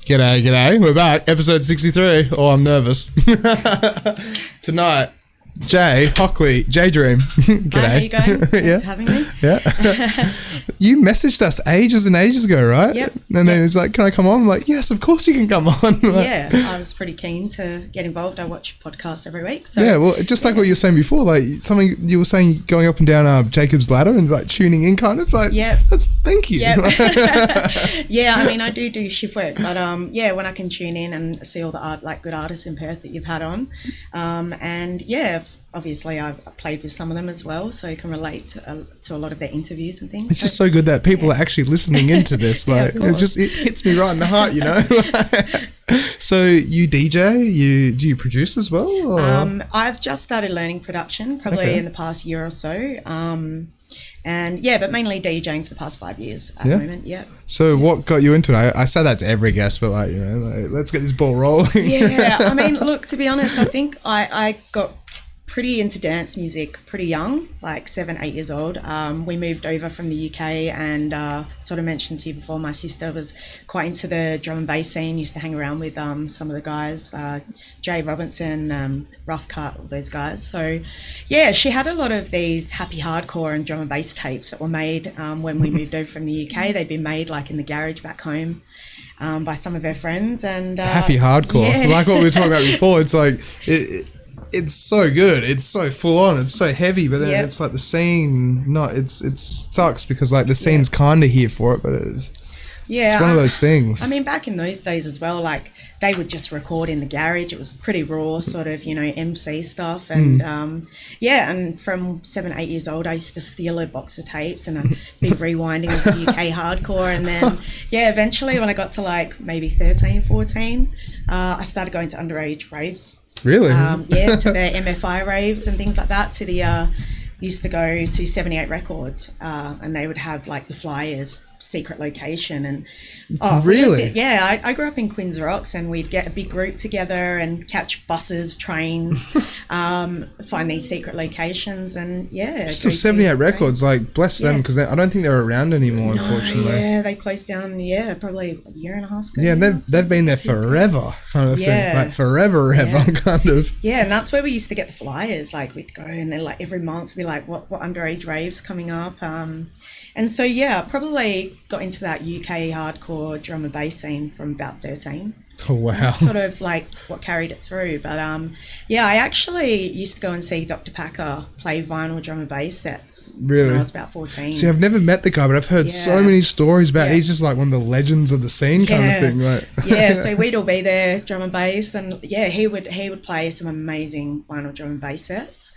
G'day, g'day. We're back. Episode 63. Oh, I'm nervous. Tonight, Hockley, Jaydream. G'day. Hi, how you going? Thanks for having me. Yeah. You messaged us ages and ages ago, right? Yep. And then it was like, can I come on? I'm like, yes, of course you can come on. Yeah, I was pretty keen to get involved. I watch podcasts every week. So yeah, well, just like what you were saying before, like something you were saying going up and down Jacob's ladder and like tuning in kind of like, thank you. Yep. Yeah, I mean, I do shift work, but yeah, when I can tune in and see all the good artists in Perth that you've had on, and yeah, obviously I've played with some of them as well, so you can relate to a lot of their interviews and things. It's just so good that people are actually listening into this. Like, it hits me right in the heart, you know. So you DJ, do you produce as well? Or? I've just started learning production, probably in the past year or so. And yeah, but mainly DJing for the past 5 years at the moment. Yeah. So what got you into it? I say that to every guest, but like, you know, like, let's get this ball rolling. Yeah, I mean, look, to be honest, I think I got pretty into dance music pretty young, like 7, 8 years old. We moved over from the UK, and sort of mentioned to you before, my sister was quite into the drum and bass scene, used to hang around with some of the guys, Jay Robinson, Rough Cut, all those guys. So yeah, she had a lot of these happy hardcore and drum and bass tapes that were made when we moved over from the UK. They'd been made like in the garage back home by some of her friends. And happy hardcore, like what we were talking about before. It's like it's so good, it's so full on, it's so heavy, but then it's like the scene, it sucks because like the scene's kind of here for it, but it's one of those things. I mean, back in those days as well, like they would just record in the garage. It was pretty raw sort of, you know, MC stuff. And and from 7, 8 years old, I used to steal a box of tapes and I'd be rewinding with the UK hardcore. And then eventually when I got to like maybe 13, 14, I started going to underage raves. Really? To the MFI raves and things like that. To the used to go to 78 Records, and they would have like the flyers, secret location, and really, I grew up in Queen's Rocks, and we'd get a big group together and catch buses, trains, find these secret locations, and still 78 Records, like bless them, because I don't think they're around anymore, unfortunately. Yeah, they closed down. Yeah, probably a year and a half ago. Yeah, they've been there forever, kind of thing, like forever, kind of. Yeah, and that's where we used to get the flyers. Like we'd go and then like every month we'd be like, what underage raves coming up. And so, probably got into that UK hardcore drum and bass scene from about 13. Oh, wow. That's sort of like what carried it through. But, I actually used to go and see Dr. Packer play vinyl drum and bass sets when I was about 14. See, I've never met the guy, but I've heard so many stories about he's just like one of the legends of the scene kind of thing. Right? So we'd all be there, drum and bass, and he would play some amazing vinyl drum and bass sets.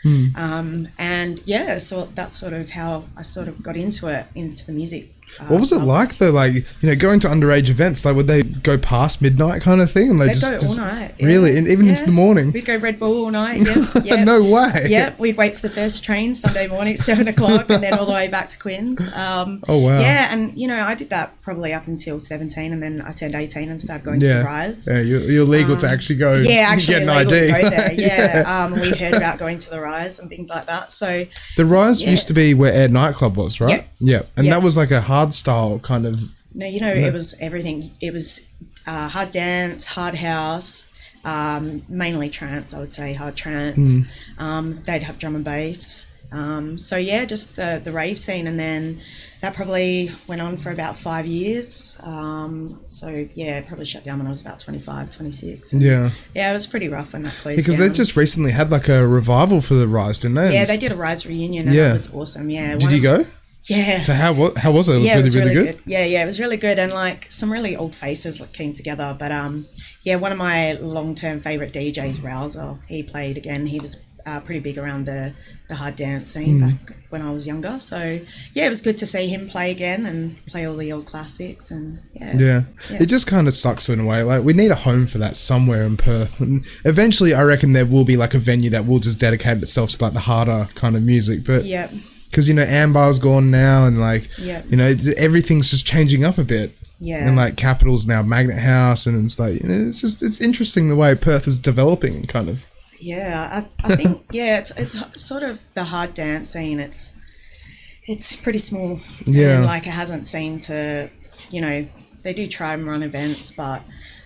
So that's sort of how I sort of got into the music. What was it like though? Like, you know, going to underage events, like would they go past midnight kind of thing? And they'd go all night. Yeah. Really? And even into the morning? We'd go Red Bull all night. Yeah. No way. Yeah, we'd wait for the first train Sunday morning at 7 o'clock and then all the way back to Quins. Oh, wow. Yeah, and, you know, I did that probably up until 17, and then I turned 18 and started going to the Rise. Yeah, you're legal to actually go actually get an ID. To go there. We'd heard about going to the Rise and things like that. So the Rise used to be where Air Nightclub was, right? Yeah. And that was like a hard style kind of... No, you know, it was everything. It was hard dance, hard house, mainly trance, I would say, hard trance. They'd have drum and bass. Just the rave scene, and then that probably went on for about 5 years. Probably shut down when I was about 25, 26. And it was pretty rough when that closed because down. they just recently had like a revival for the Rise, didn't they? Yeah, they did a Rise reunion, and that was awesome. Yeah. Did you go? Yeah. So how was it? It was really good? Yeah, it was really good, and like some really old faces that came together. But one of my long-term favourite DJs, Rouser, he played again. He was pretty big around the hard dance scene back when I was younger. So it was good to see him play again and play all the old classics. And it just kind of sucks in a way. Like we need a home for that somewhere in Perth, and eventually I reckon there will be like a venue that will just dedicate itself to like the harder kind of music. But because, you know, Ambar's gone now, and like, you know, everything's just changing up a bit. Yeah. And like Capital's now Magnet House, and it's like, you know, it's interesting the way Perth is developing kind of. Yeah, I think, it's sort of the hard dance scene. It's pretty small. Yeah. And like it hasn't seemed to, you know, they do try and run events, but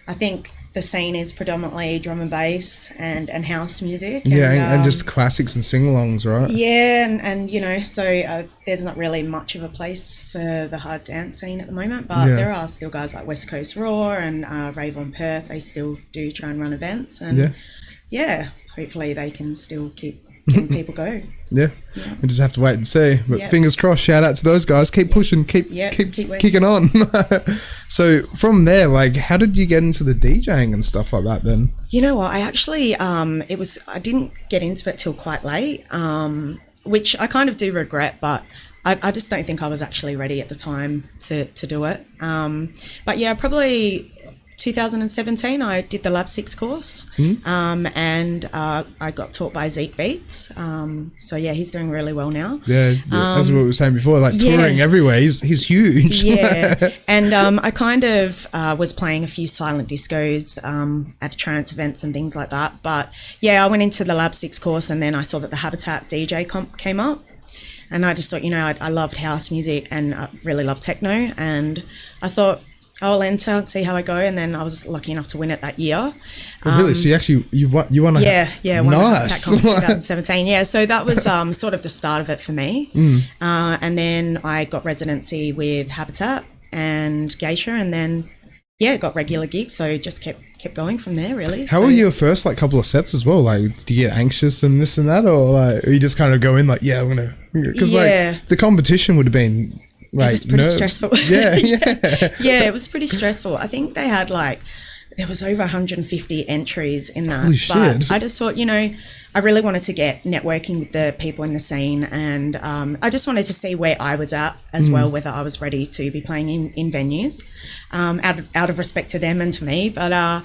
I think the scene is predominantly drum and bass and house music. And just classics and sing-alongs, right? Yeah, and you know, so there's not really much of a place for the hard dance scene at the moment, but there are still guys like West Coast Raw and Rave on Perth. They still do try and run events, and hopefully they can still keep getting people go. Yeah, we just have to wait and see. But fingers crossed, shout out to those guys. Keep pushing, keep kicking on. So from there, like, how did you get into the DJing and stuff like that then? You know what, I actually, I didn't get into it till quite late, which I kind of do regret, but I just don't think I was actually ready at the time to do it. But yeah, probably 2017 I did the Lab 6 course, and I got taught by Zeke Beats, so yeah, he's doing really well now. As we were saying before, like touring everywhere, he's huge. And I kind of was playing a few silent discos at trance events and things like that, but yeah, I went into the Lab 6 course, and then I saw that the Habitat DJ comp came up, and I just thought, you know, I loved house music and I really loved techno, and I thought I'll enter and see how I go, and then I was lucky enough to win it that year. Really? So you won a won nice. a Habitat Comp in 2017. Yeah, so that was sort of the start of it for me. And then I got residency with Habitat and Geisha, and then got regular gigs. So just kept going from there, really. How were your first like couple of sets as well? Like, do you get anxious and this and that, or like, or you just kind of go in like, I'm gonna, because like the competition would have been. Like, it was pretty stressful. It was pretty stressful. I think they had there was over 150 entries in that. Holy shit. I just thought, you know, I really wanted to get networking with the people in the scene, and I just wanted to see where I was at as well, whether I was ready to be playing in venues, out of respect to them and to me. But I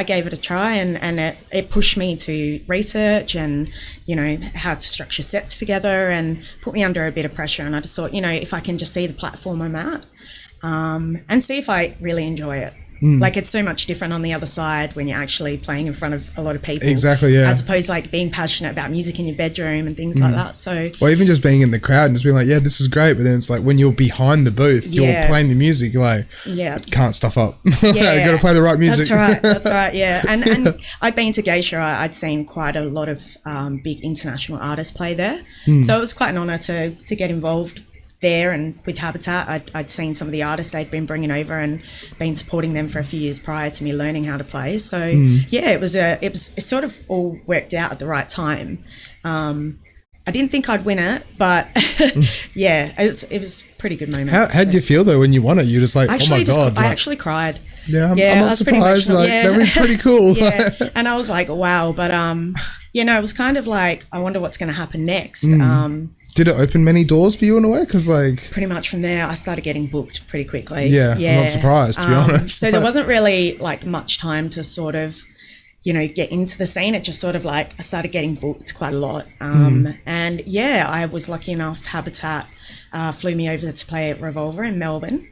gave it a try, and it pushed me to research and, you know, how to structure sets together, and put me under a bit of pressure. And I just thought, you know, if I can just see the platform I'm at, and see if I really enjoy it. Like, it's so much different on the other side when you're actually playing in front of a lot of people. Exactly, yeah. As opposed to like being passionate about music in your bedroom and things like that. So, or even just being in the crowd and just being like, yeah, this is great. But then it's like when you're behind the booth, you're playing the music, you're like, can't stuff up. You got to play the right music. That's right, yeah. And I'd been to Geisha, I'd seen quite a lot of big international artists play there. So it was quite an honour to get involved there. And with Habitat, I'd seen some of the artists they'd been bringing over and been supporting them for a few years prior to me learning how to play. So it sort of all worked out at the right time. I didn't think I'd win it, but it was a pretty good moment. How did you feel though when you won it? You're just like, oh my God. I actually cried. I'm not surprised. That was pretty cool. And I was like, wow. But, it was kind of like, I wonder what's going to happen next. Did it open many doors for you in a way? Because like, pretty much from there, I started getting booked pretty quickly. I'm not surprised, to be honest. So there wasn't really like much time to sort of, you know, get into the scene. It just sort of like, I started getting booked quite a lot. And I was lucky enough, Habitat flew me over to play at Revolver in Melbourne.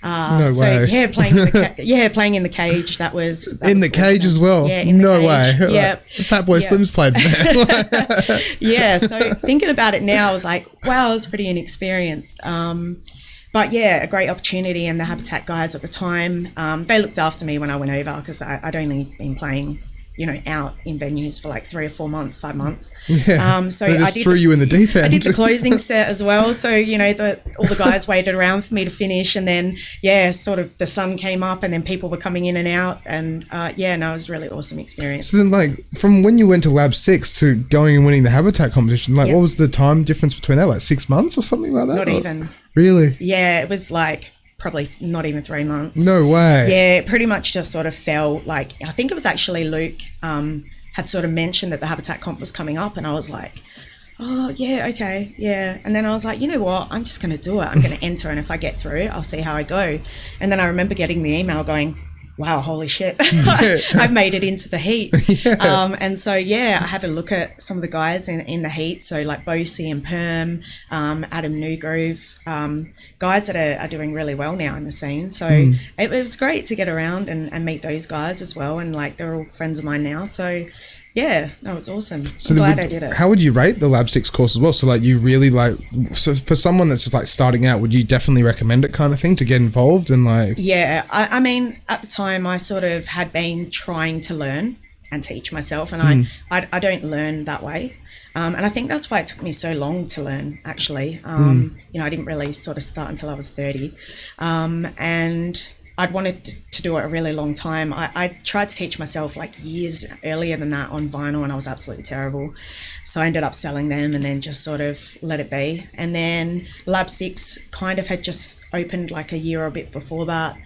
No way. Playing in the cage. That was in the cage awesome. As well. Yeah, in the cage. Way. Yeah, Fatboy Slim's played there. So thinking about it now, I was like, wow, I was pretty inexperienced. But a great opportunity. And the Habitat guys at the time, they looked after me when I went over, because I'd only been playing, you know, out in venues for like 3 or 4 months, 5 months. So they just threw you in the deep end. I did the closing set as well. So, you know, all the guys waited around for me to finish, and then sort of the sun came up, and then people were coming in and out, and it was a really awesome experience. So then, like, from when you went to Lab 6 to going and winning the Habitat competition, like, what was the time difference between that? Like 6 months or something like that? Not even. Really? Yeah, it was like probably not even 3 months. No way. Yeah, it pretty much just sort of felt like, I think it was actually Luke had sort of mentioned that the Habitat comp was coming up, and I was like, oh yeah, okay, yeah. And then I was like, you know what, I'm just going to do it. I'm going to enter, and if I get through, I'll see how I go. And then I remember getting the email going, wow, holy shit, I've made it into the heat. And so, I had a look at some of the guys in the heat. So like Bosie and Perm, Adam Newgroove, guys that are doing really well now in the scene. So it was great to get around and meet those guys as well. And like, they're all friends of mine now. So Yeah, that was awesome. So I'm glad I did it. How would you rate the Lab 6 course as well? So like you really like, so for someone that's just like starting out, would you definitely recommend it kind of thing to get involved and like? Yeah, I mean, at the time I sort of had been trying to learn and teach myself, and I don't learn that way. And I think that's why it took me so long to learn, actually. You know, I didn't really sort of start until I was 30. And I'd wanted to do it a really long time. I tried to teach myself like years earlier than that on vinyl, and I was absolutely terrible. So I ended up selling them and then just sort of let it be. And then Lab 6 kind of had just opened like a year or a bit before that.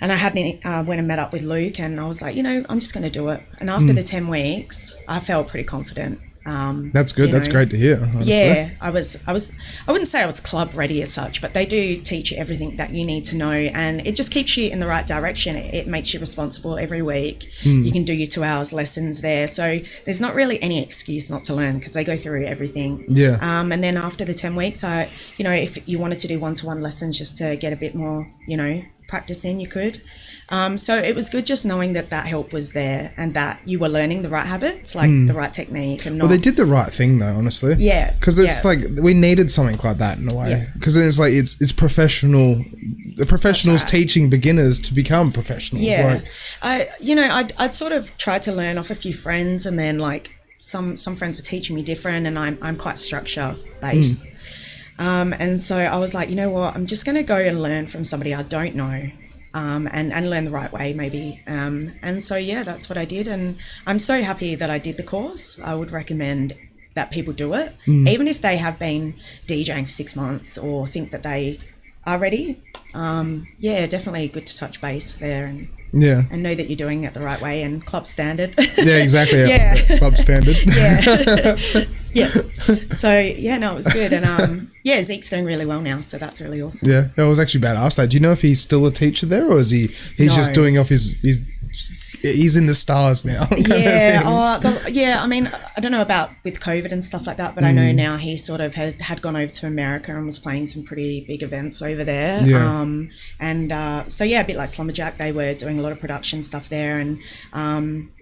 And I hadn't went and met up with Luke, and I was like, you know, I'm just going to do it. And after the 10 weeks, I felt pretty confident. That's good. That's great to hear. Honestly. Yeah, I wouldn't say I was club ready as such, but they do teach you everything that you need to know, and it just keeps you in the right direction. It makes you responsible every week. You can do your 2 hours lessons there. So there's not really any excuse not to learn because they go through everything. Yeah. And then after the 10 weeks, you know, if you wanted to do one-to-one lessons just to get a bit more, you know, practice in, you could. So it was good just knowing that help was there and that you were learning the right habits, like the right technique. And not, well, they did the right thing though, honestly. Yeah. Because it's like we needed something like that in a way. Because it's like it's professional. The professionals teaching beginners to become professionals. Yeah. Like, I'd sort of tried to learn off a few friends, and then like some friends were teaching me different, and I'm quite structure based. And so I was like, you know what, I'm just going to go and learn from somebody I don't know, and learn the right way maybe. And so, yeah, that's what I did. And I'm so happy that I did the course. I would recommend that people do it, even if they have been DJing for 6 months or think that they are ready. Yeah, definitely good to touch base there and know that you're doing it the right way and club standard. Yeah, exactly. Club standard. Yeah. So yeah, no, it was good, and yeah, Zeke's doing really well now, so that's really awesome. Yeah, I was actually about to ask that. Do you know if he's still a teacher there, or is he's just doing off his he's in the stars now? Yeah, I mean, I don't know about with COVID and stuff like that, but I know now he sort of had gone over to America and was playing some pretty big events over there. So yeah, a bit like Slumberjack, they were doing a lot of production stuff there, and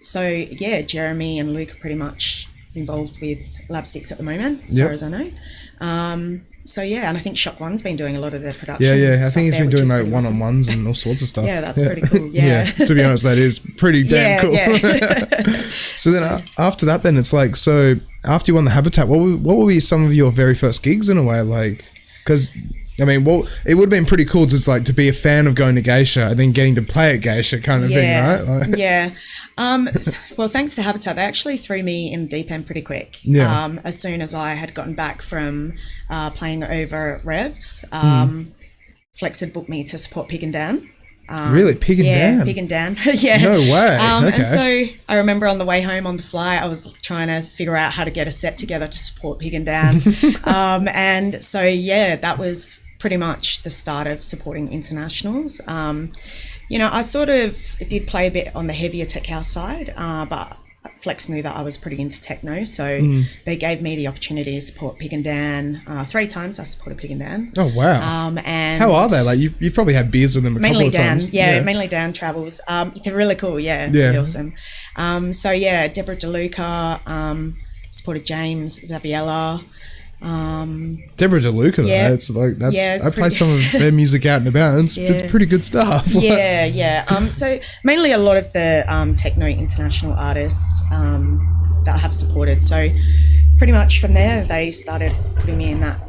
so yeah, Jeremy and Luke are pretty much involved with Lab 6 at the moment, as far as I know. So yeah, and I think Shock One's been doing a lot of their production. Yeah. I think he's been doing like one-on-ones and all sorts of stuff. Yeah, that's pretty cool. Yeah. To be honest, that is pretty damn cool. So then after that, then it's like, so after you won the Habitat, what will be some of your very first gigs in a way? Like, because I mean, well, it would have been pretty cool to be a fan of going to Geisha and then getting to play at Geisha kind of thing, right? Like, yeah. Well, thanks to Habitat, they actually threw me in the deep end pretty quick. Yeah. As soon as I had gotten back from playing over at Revs, Flex had booked me to support Pig and Dan. Really? Pig and Dan? Yeah, Pig and Dan. Yeah. No way. Okay. And so I remember on the way home on the flight, I was trying to figure out how to get a set together to support Pig and Dan. And so, yeah, that was pretty much the start of supporting internationals. You know, I sort of did play a bit on the heavier tech house side, but Flex knew that I was pretty into techno, so they gave me the opportunity to support Pig and Dan. 3 times I supported Pig and Dan. Oh, wow. And how are they? Like, you've probably had beers with them a couple of times. Mainly Dan travels. They're really cool, really awesome. So, yeah, Deborah DeLuca, supported James, Zabiella. Deborah DeLuca, though, it's like I play some of their music out and about, and it's pretty good stuff. So mainly a lot of the techno international artists that I have supported. So pretty much from there, they started putting me in that,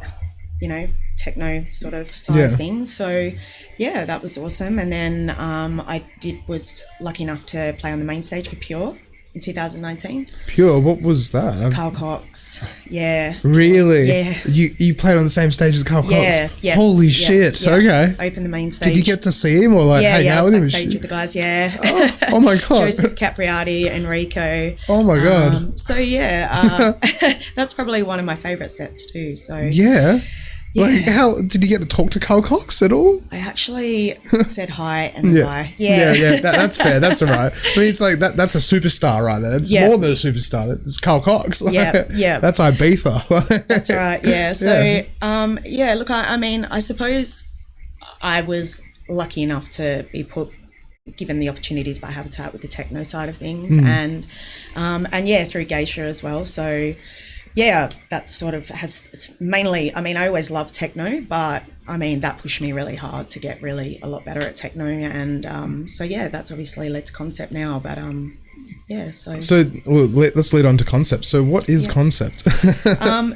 you know, techno sort of side of things. So yeah, that was awesome. And then I was lucky enough to play on the main stage for Pure in 2019. Pure, what was that? Carl Cox. Yeah. Really? Yeah. You played on the same stage as Carl Cox? Yeah. Holy shit. Yeah. Okay. Opened the main stage. Did you get to see him or like hang out with him? Backstage with the guys, Oh my God. Joseph Capriati, Enrico. Oh my God. So yeah, that's probably one of my favourite sets too. So yeah. Like, how did you get to talk to Carl Cox at all? I actually said hi and bye. That's fair. That's all right. I mean, it's like that's a superstar right there. It's more than a superstar. It's Carl Cox. Like, that's Ibiza. That's right. Yeah. So look, I mean, I suppose I was lucky enough to be put given the opportunities by Habitat with the techno side of things, and yeah, through Geisha as well. So yeah, that's sort of has mainly, I mean, I always loved techno, but I mean, that pushed me really hard to get really a lot better at techno. And so yeah, that's obviously led to Concept now, but yeah, so well, let's lead on to Concept. So what is Concept?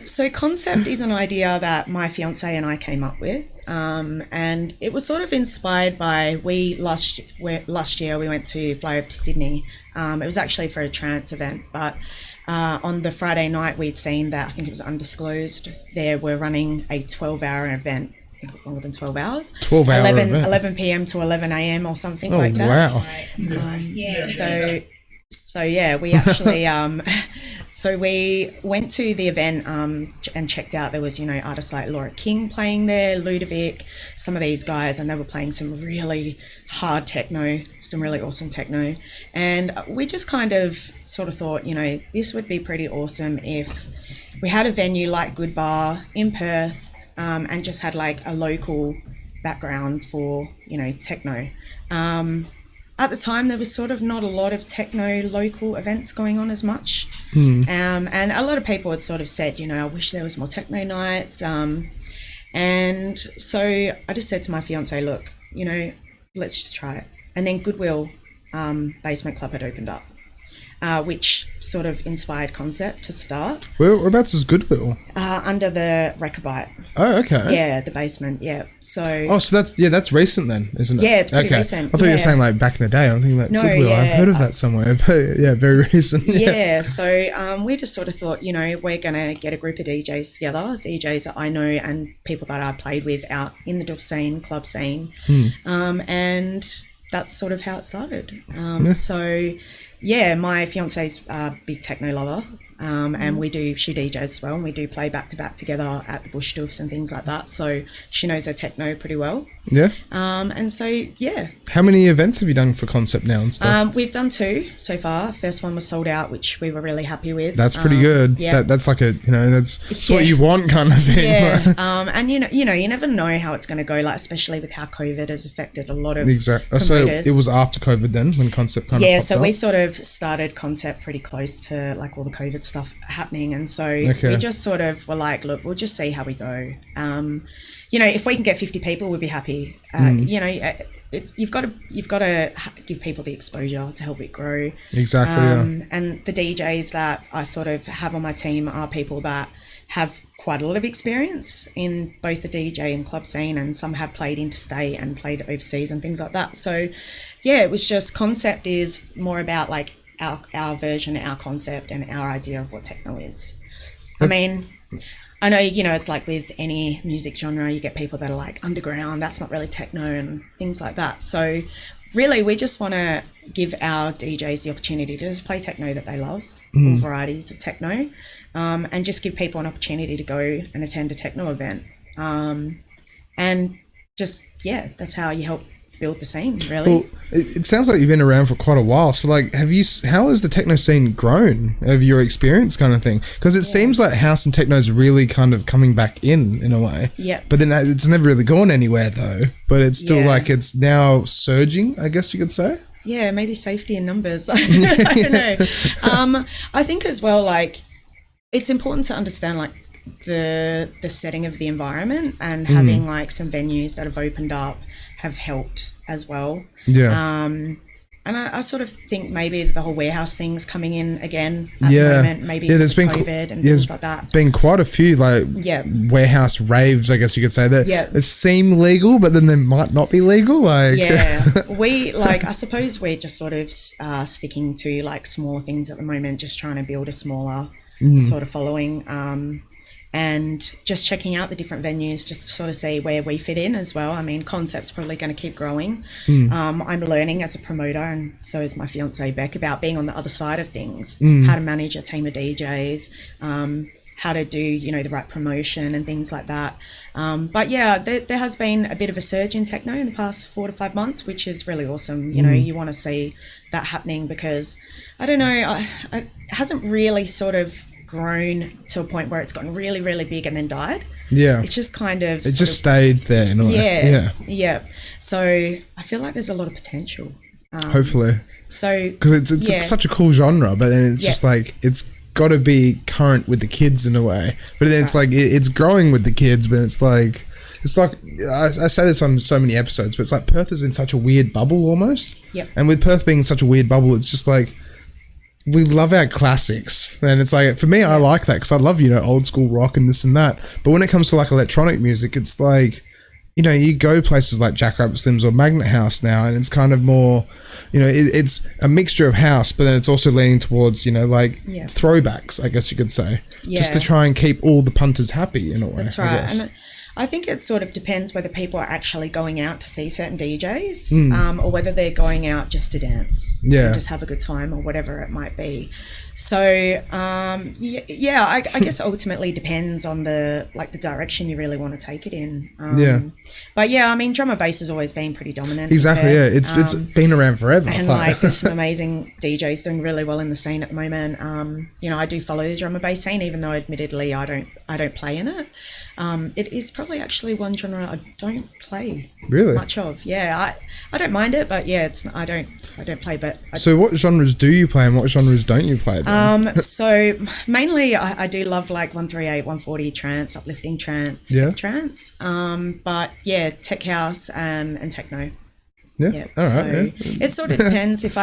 So Concept is an idea that my fiance and I came up with, and it was sort of inspired by last year we went to fly over to Sydney. It was actually for a trance event, but on the Friday night we'd seen that, I think it was Undisclosed, they were running a 12-hour event. I think it was longer than 12 hours. 12-hour event. 11 p.m. to 11 a.m. or something like that. Wow. Yeah. So yeah, we actually so we went to the event and checked out. There was, you know, artists like Laura King playing there, Ludovic, some of these guys, and they were playing some really hard techno, some really awesome techno. And we just kind of sort of thought, you know, this would be pretty awesome if we had a venue like Good Bar in Perth, and just had like a local background for, you know, techno. At the time, there was sort of not a lot of techno local events going on as much. And a lot of people had sort of said, you know, I wish there was more techno nights. And so I just said to my fiance, look, you know, let's just try it. And then Goodwill Basement Club had opened up, which sort of inspired Concept to start. Whereabouts is Goodwill? Under the Rechabite. Oh, okay. Yeah, the basement, yeah. So that's recent then, isn't it? Yeah, it's pretty recent. I thought you were saying like back in the day. I'm thinking like Goodwill. Yeah, I've heard of that somewhere. But yeah, very recent. Yeah, so we just sort of thought, you know, we're going to get a group of DJs together, DJs that I know and people that I played with out in the Duff scene, club scene. And that's sort of how it started. So yeah, my fiance's a big techno lover, and she DJs as well, and we do play back to back together at the Bush Duffs and things like that. So she knows her techno pretty well. Yeah. And so yeah. How many events have you done for Concept now and stuff? We've done 2 so far. First one was sold out, which we were really happy with. That's pretty good. Yeah. That's like a, you know, that's what you want kind of thing. Yeah. And you know, you never know how it's going to go, like especially with how COVID has affected a lot of promoters. So it was after COVID then when Concept kind of popped so up? we sort of started Concept pretty close to like all the COVID stuff happening, and so we just sort of were like, look, we'll just see how we go. You know, if we can get 50 people, we'd be happy. You know, you've got to give people the exposure to help it grow. Exactly. And the DJs that I sort of have on my team are people that have quite a lot of experience in both the DJ and club scene, and some have played interstate and played overseas and things like that. So yeah, it was just Concept is more about like our version, our concept, and our idea of what techno is. I mean, I know, you know, it's like with any music genre, you get people that are like underground, that's not really techno and things like that. So really, we just want to give our DJs the opportunity to just play techno that they love, all varieties of techno, and just give people an opportunity to go and attend a techno event. And just, yeah, that's how you help build the scene, really. Well, it sounds like you've been around for quite a while. So, like, how has the techno scene grown over your experience, kind of thing? Because it seems like house and techno is really kind of coming back in a way. Yeah. But then it's never really gone anywhere though. But it's still like it's now surging, I guess you could say. Yeah, maybe safety in numbers. I don't know. I think as well, like, it's important to understand like the setting of the environment, and having like some venues that have opened up have helped as well. Yeah. And I sort of think maybe the whole warehouse thing's coming in again at the moment. Maybe there's been COVID and things like that. Been quite a few like warehouse raves, I guess you could say, that seem legal, but then they might not be legal. Like we like, I suppose we're just sort of sticking to like smaller things at the moment, just trying to build a smaller sort of following. And just checking out the different venues just to sort of see where we fit in as well. I mean, Concept's probably going to keep growing. I'm learning as a promoter, and so is my fiance Beck, about being on the other side of things, how to manage a team of DJs, how to do, you know, the right promotion and things like that. But yeah, there has been a bit of a surge in techno in the past 4 to 5 months, which is really awesome. You know, you want to see that happening, because I don't know, it hasn't really sort of grown to a point where it's gotten really, really big and then died. Yeah. It's just kind of... It just stayed there in a way. Yeah. So I feel like there's a lot of potential Hopefully. So because it's such a cool genre, but then it's just like it's got to be current with the kids in a way. But then it's like it's growing with the kids, but it's like I say this on so many episodes, but it's like Perth is in such a weird bubble almost. Yep. And with Perth being such a weird bubble, it's just like we love our classics, and it's like for me, I like that because I love old school rock and this and that. But when it comes to like electronic music, it's like you go places like Jackrabbit Slims or Magnet House now, and it's kind of more, it's a mixture of house, but then it's also leaning towards throwbacks, I guess you could say, just to try and keep all the punters happy in a way. That's right. And I think it sort of depends whether people are actually going out to see certain DJs or whether they're going out just to dance and just have a good time or whatever it might be. So, I guess it ultimately depends on the direction you really want to take it in. But I mean, drum and bass has always been pretty dominant. Exactly, It's been around forever. And there's some amazing DJs doing really well in the scene at the moment. I do follow the drum and bass scene, even though admittedly I don't play in it. It is probably actually one genre I don't play much of. I don't mind it, but I don't play. But so what genres do you play and what genres don't you play then? So mainly I do love like 138, 140 trance, uplifting trance, tech trance. But tech house and techno. All right. It sort of depends if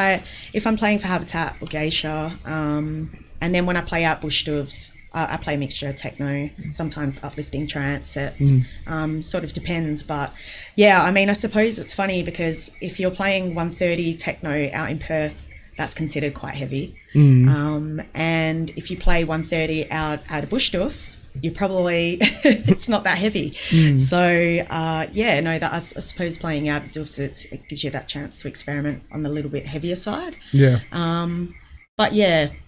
I'm playing for Habitat or Geisha, and then when I play out Bush Doves, I play a mixture of techno, sometimes uplifting trance sets. Sort of depends, but I mean, I suppose it's funny because if you're playing 130 techno out in Perth, that's considered quite heavy. And if you play 130 out at a Bush Doof, you're probably it's not that heavy. So that I suppose playing out at Doofs, it gives you that chance to experiment on the little bit heavier side. But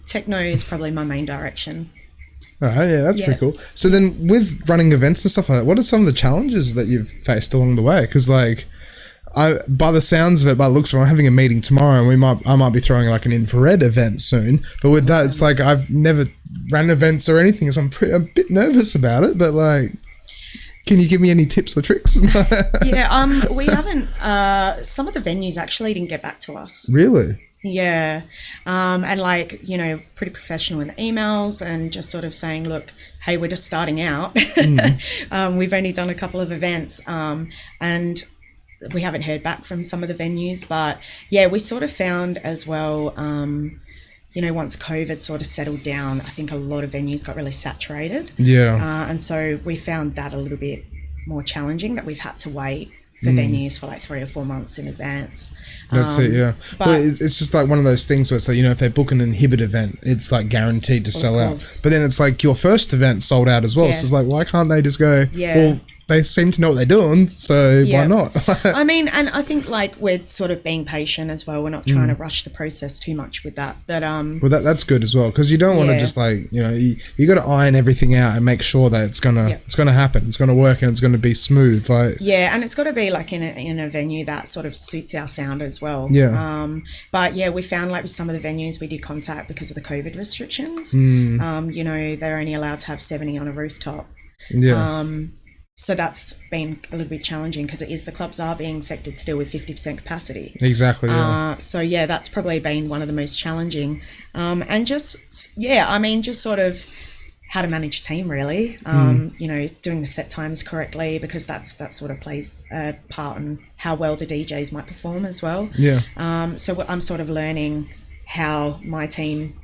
techno is probably my main direction. All right, that's pretty cool. So then with running events and stuff like that, what are some of the challenges that you've faced along the way? Because by the sounds of it, by the looks of it, I'm having a meeting tomorrow and I might be throwing like an Infra-Red event soon. But with that, it's like I've never ran events or anything, so I'm a bit nervous about it. But like, can you give me any tips or tricks? We haven't. Some of the venues actually didn't get back to us. Really? Yeah. And pretty professional in the emails and just sort of saying, look, hey, we're just starting out. We've only done a couple of events and we haven't heard back from some of the venues. But we sort of found as well, once COVID sort of settled down, I think a lot of venues got really saturated. And so we found that a little bit more challenging, that we've had to wait for venues for like 3 or 4 months in advance. That's it. But it's just like one of those things where it's like, if they book an Inhibit event, it's like guaranteed to sell out. But then it's like your first event sold out as well. So it's like, why can't they just go, well, they seem to know what they're doing, so why not? I mean, and I think like we're sort of being patient as well. We're not trying to rush the process too much with that. But well, that's good as well, because you don't want to just like you got to iron everything out and make sure that it's gonna happen, it's gonna work, and it's gonna be smooth. Like and it's got to be like in a venue that sort of suits our sound as well. But we found like with some of the venues we did contact because of the COVID restrictions. They're only allowed to have 70 on a rooftop. So that's been a little bit challenging because the clubs are being affected still with 50% capacity. Exactly. So that's probably been one of the most challenging. And just sort of how to manage a team really. Doing the set times correctly, because that sort of plays a part in how well the DJs might perform as well. So I'm sort of learning how my team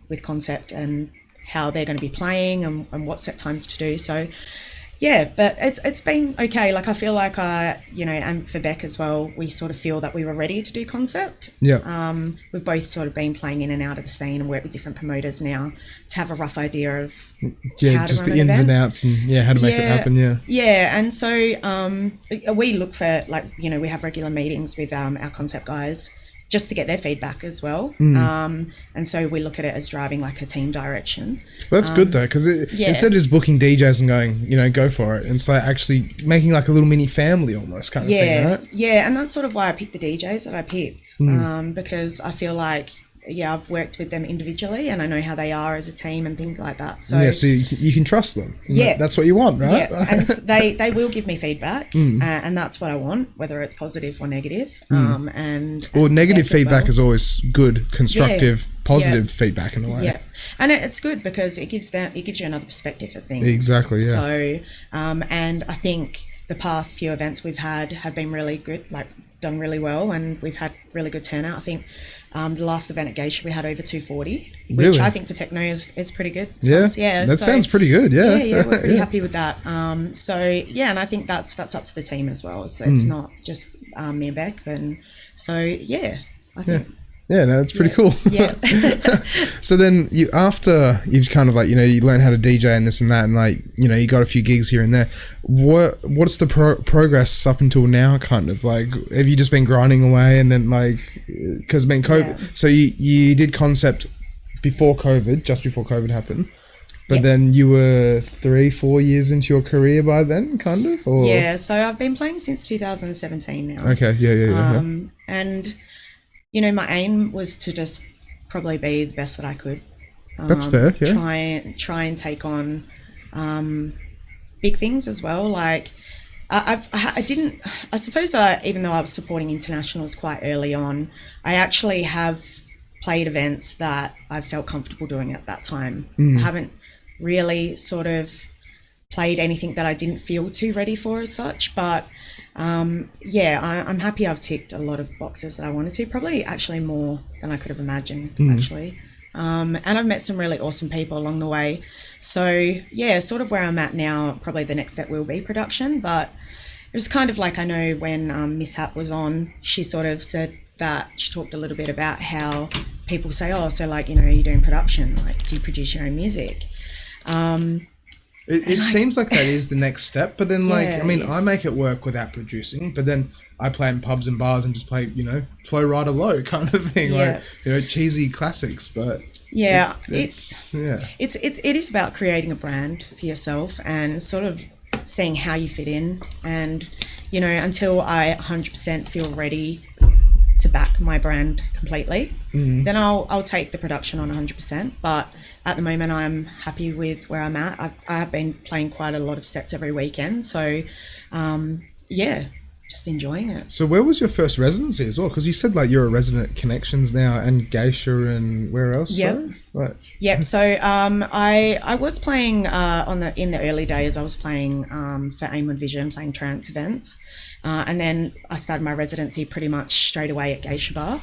with concept and how they're going to be playing and what set times to do. So but it's been okay. Like I feel like and for Beck as well, we sort of feel that we were ready to do concept. We've both sort of been playing in and out of the scene and work with different promoters now to have a rough idea of how just to the run ins an and event. outs and how to make it happen. And so we look for we have regular meetings with our concept guys just to get their feedback as well. And so we look at it as driving like a team direction. Well, that's good though, because instead of just booking DJs and going, go for it, it's like actually making like a little mini family almost kind of thing, right? And that's sort of why I picked the DJs that I picked, because I feel like I've worked with them individually, and I know how they are as a team and things like that. So so you can trust them. Yeah, that's what you want, right? Yeah, and they will give me feedback, and that's what I want, whether it's positive or negative. And negative feedback is always good, constructive, positive feedback in a way. Yeah, and it's good because it gives you another perspective of things. Exactly. Yeah. So, and I think the past few events we've had have been really good, like done really well, and we've had really good turnout. I think the last event at Geisha we had over 240, which I think for techno is pretty good. That sounds pretty good. Yeah, we're pretty happy with that. And I think that's up to the team as well. So it's not just me and Beck, and so I think. Yeah, no, that's pretty cool. Yeah. So then after you've kind of like, you learn how to DJ and this and that, and like, you got a few gigs here and there. What's the progress up until now? Kind of like, have you just been grinding away, and then like, because COVID, so you did concept before COVID, just before COVID happened. But then you were 3-4 years into your career by then, kind of? Or? Yeah, so I've been playing since 2017 now. Okay, yeah. And my aim was to just probably be the best that I could. That's fair, yeah. Try and take on big things as well. Like I suppose even though I was supporting internationals quite early on, I actually have played events that I felt comfortable doing at that time. I haven't really sort of played anything that I didn't feel too ready for as such, but I'm happy I've ticked a lot of boxes that I wanted to, probably actually more than I could have imagined actually. And I've met some really awesome people along the way. So sort of where I'm at now, probably the next step will be production, but it was kind of like, I know when Mishap was on, she sort of said that she talked a little bit about how people say, oh, so like, you're doing production, like do you produce your own music? It seems like that is the next step, but then like, I mean, I make it work without producing, but then I play in pubs and bars and just play, flow rider low kind of thing, like, cheesy classics, but it is about creating a brand for yourself and sort of seeing how you fit in, and, until I 100% feel ready to back my brand completely, then I'll take the production on 100%, but at the moment, I'm happy with where I'm at. I have been playing quite a lot of sets every weekend. So, just enjoying it. So where was your first residency as well? Because you said like you're a resident at Connections now, and Geisha, and where else? Yeah. Right. Yep. So I was playing in the early days. I was playing for Aim and Vision, playing trance events, and then I started my residency pretty much straight away at Geisha Bar.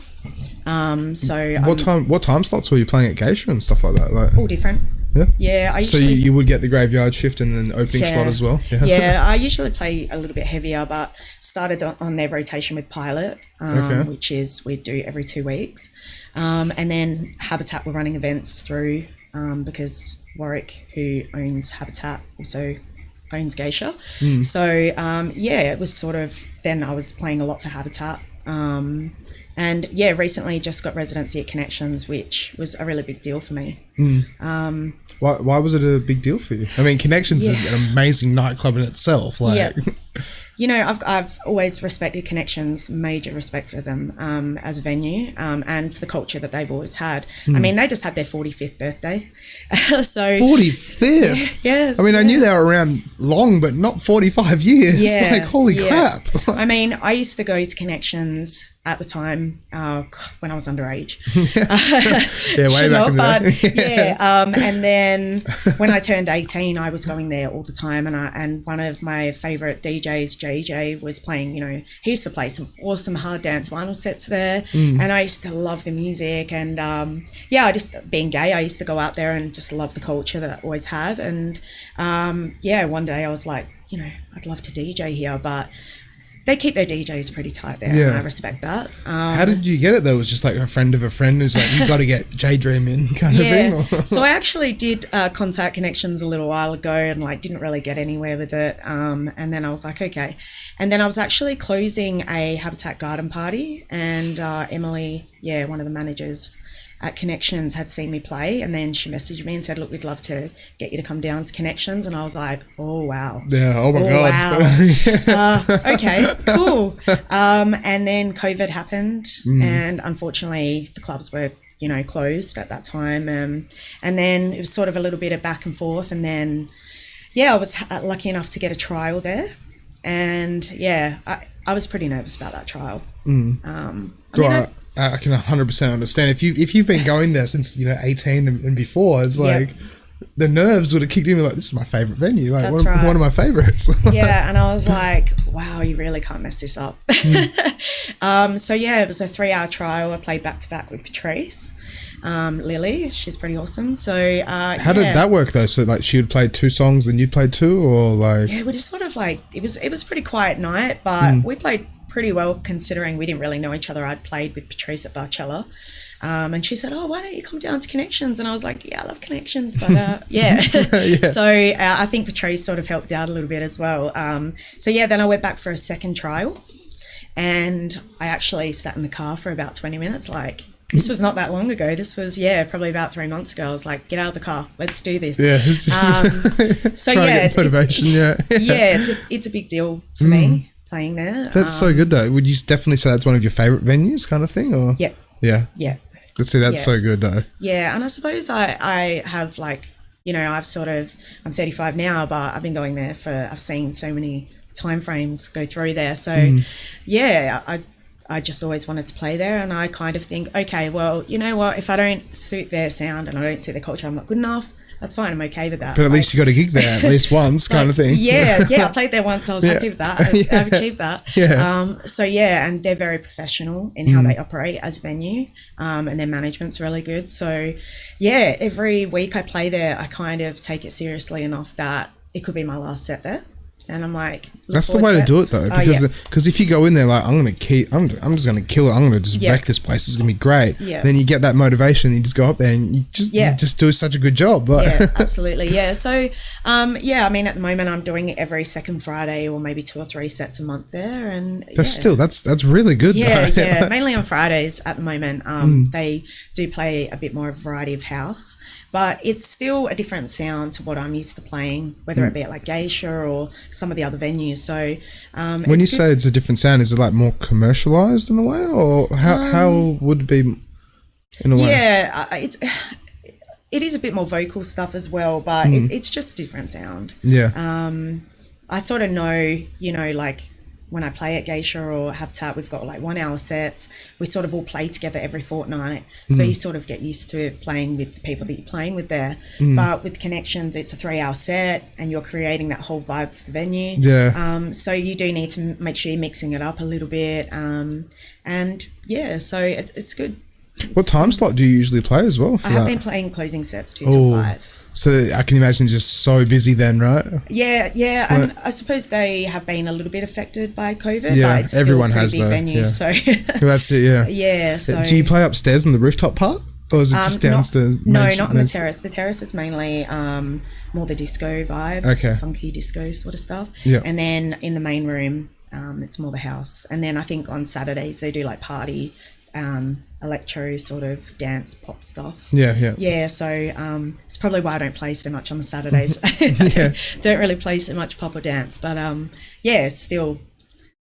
What time slots were you playing at Geisha and stuff like that? Like all different. Yeah. Yeah. So you would get the graveyard shift and then opening slot as well. Yeah. I usually play a little bit heavier, but started on their rotation with Pilot, which is we do every 2 weeks, and then Habitat were running events through because Warwick, who owns Habitat, also owns Geisha. So it was sort of, then I was playing a lot for Habitat. And recently just got residency at Connections, which was a really big deal for me. Why was it a big deal for you? I mean, Connections is an amazing nightclub in itself. Like, I've always respected Connections, major respect for them as a venue, and for the culture that they've always had. I mean, they just had their 45th birthday. So 45th? Yeah. I mean, I knew they were around long, but not 45 years. Yeah. Like, holy crap. I mean, I used to go to Connections at the time when I was underage. Way back in the day. And then when I turned 18, I was going there all the time, and one of my favourite DJs, JJ, was playing, he used to play some awesome hard dance vinyl sets there, and I used to love the music, and I just, being gay, I used to go out there and just love the culture that I always had, and one day I was like, I'd love to DJ here, but they keep their DJs pretty tight there, and I respect that. How did you get it though? It was just like a friend of a friend who's like, you got to get Jaydream in kind of thing? So I actually did contact Connections a little while ago and like didn't really get anywhere with it. And then I was like, okay. And then I was actually closing a Habitat garden party, and Emily, one of the managers at Connections, had seen me play, and then she messaged me and said, look, we'd love to get you to come down to Connections. And I was like, oh wow. Yeah, oh my god. Wow. Okay, cool. And then COVID happened, and unfortunately the clubs were closed at that time. And then it was sort of a little bit of back and forth. And then, I was lucky enough to get a trial there. And, I was pretty nervous about that trial. I can 100% understand. If you've been going there since 18 and before, it's like the nerves would have kicked in. Like, this is my favorite venue. Like one of my favorites. Yeah, and I was like, wow, you really can't mess this up. So it was a 3-hour trial. I played back to back with Patrice. Lily, she's pretty awesome. So how did that work though? So like she would play 2 songs and you played 2, or like? Yeah, we just sort of like it was a pretty quiet night, but we played pretty well considering we didn't really know each other. I'd played with Patrice at Barcella, and she said, "Oh, why don't you come down to Connections?" And I was like, "Yeah, I love Connections, but yeah." So I think Patrice sort of helped out a little bit as well. Then I went back for a second trial, and I actually sat in the car for about 20 minutes. Like, this was not that long ago. This was probably about 3 months ago. I was like, "Get out of the car, let's do this." Yeah. It's motivation. It's a big deal for me. Playing there. That's so good though. Would you definitely say that's one of your favorite venues kind of thing, or? Yeah. Let's see, that's so good though. Yeah, and I suppose I have like, I'm 35 now, but I've been going there I've seen so many time frames go through there. So I just always wanted to play there, and I kind of think, okay, well, you know what, if I don't suit their sound and I don't suit their culture, I'm not good enough. That's fine. I'm okay with that. But at least you got a gig there at least once, kind of thing. I played there once. I was happy with that. I've achieved that. And they're very professional in how they operate as a venue, and their management's really good. So, every week I play there, I kind of take it seriously enough that it could be my last set there. And I'm like, that's the way to do it though, because if you go in there like, I'm just gonna kill it, I'm gonna just wreck this place, it's gonna be great. Then you get that motivation, you just go up there and you just do such a good job. Absolutely. So I mean, at the moment I'm doing it every second Friday, or maybe 2 or 3 sets a month there, and that's really good. Mainly on Fridays at the moment. They do play a bit more of a variety of house, but it's still a different sound to what I'm used to playing, whether it be at like Geisha or some of the other venues. So when you say it's a different sound, is it like more commercialized in a way, or how would it be in a way? It is a bit more vocal stuff as well, but it's just a different sound. I sort of know, like when I play at Geisha or Habitat, we've got like 1 hour sets. We sort of all play together every fortnight. So you sort of get used to playing with the people that you're playing with there. But with Connections, it's a 3-hour set and you're creating that whole vibe for the venue. So you do need to make sure you're mixing it up a little bit. So it's good. What time slot do you usually play as well? I have been playing closing sets 2 till 5. So I can imagine just so busy then, right? And I suppose they have been a little bit affected by COVID. Yeah, but it's everyone still a has pretty big though. venue, so that's it. So do you play upstairs in the rooftop part, or is it just downstairs? No, not on the terrace. The terrace is mainly more the disco vibe, funky disco sort of stuff. And then in the main room, it's more the house. And then I think on Saturdays they do like party. Electro sort of dance pop stuff. So it's probably why I don't play so much on the Saturdays. Don't really play so much pop or dance, but it's still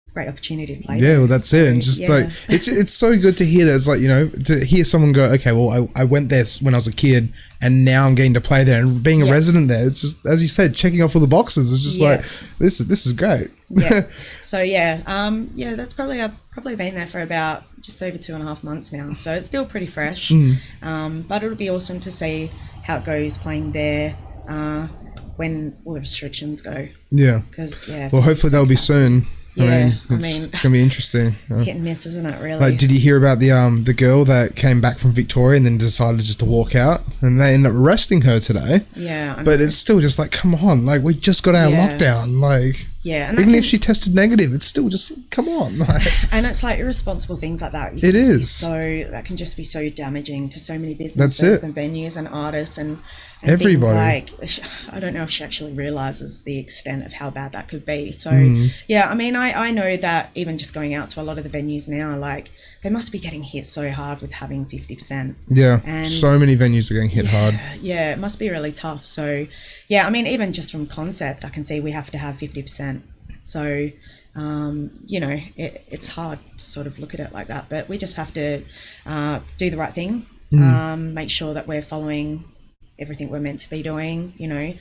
a great opportunity to play. Well, that's it. And just like it's so good to hear that. It's like, to hear someone go, okay, well, I went there when I was a kid and now I'm getting to play there, and being a resident there, it's just, as you said, checking off all the boxes. It's just like, this is great. So that's probably, I've probably been there for about just over 2.5 months now, so it's still pretty fresh. But it'll be awesome to see how it goes playing there when all the restrictions go. Because well, hopefully they'll be soon. I mean, it's gonna be interesting. Hit and miss, isn't it? Really. Like, did you hear about the girl that came back from Victoria and then decided just to walk out, and they ended up arresting her today? But it's still just like, come on, like we just got out of lockdown, like. And even if she tested negative, it's still just, come on. And it's like irresponsible things like that. That can just be so damaging to so many businesses and venues and artists and everybody. Things like, I don't know if she actually realises the extent of how bad that could be. So, I mean, I know that even just going out to a lot of the venues now, like, they must be getting hit so hard with having 50%. And so many venues are getting hit hard. It must be really tough. So, I mean, even just from concept, I can see we have to have 50%. So, it's hard to sort of look at it like that, but we just have to do the right thing make sure that we're following everything we're meant to be doing, you know,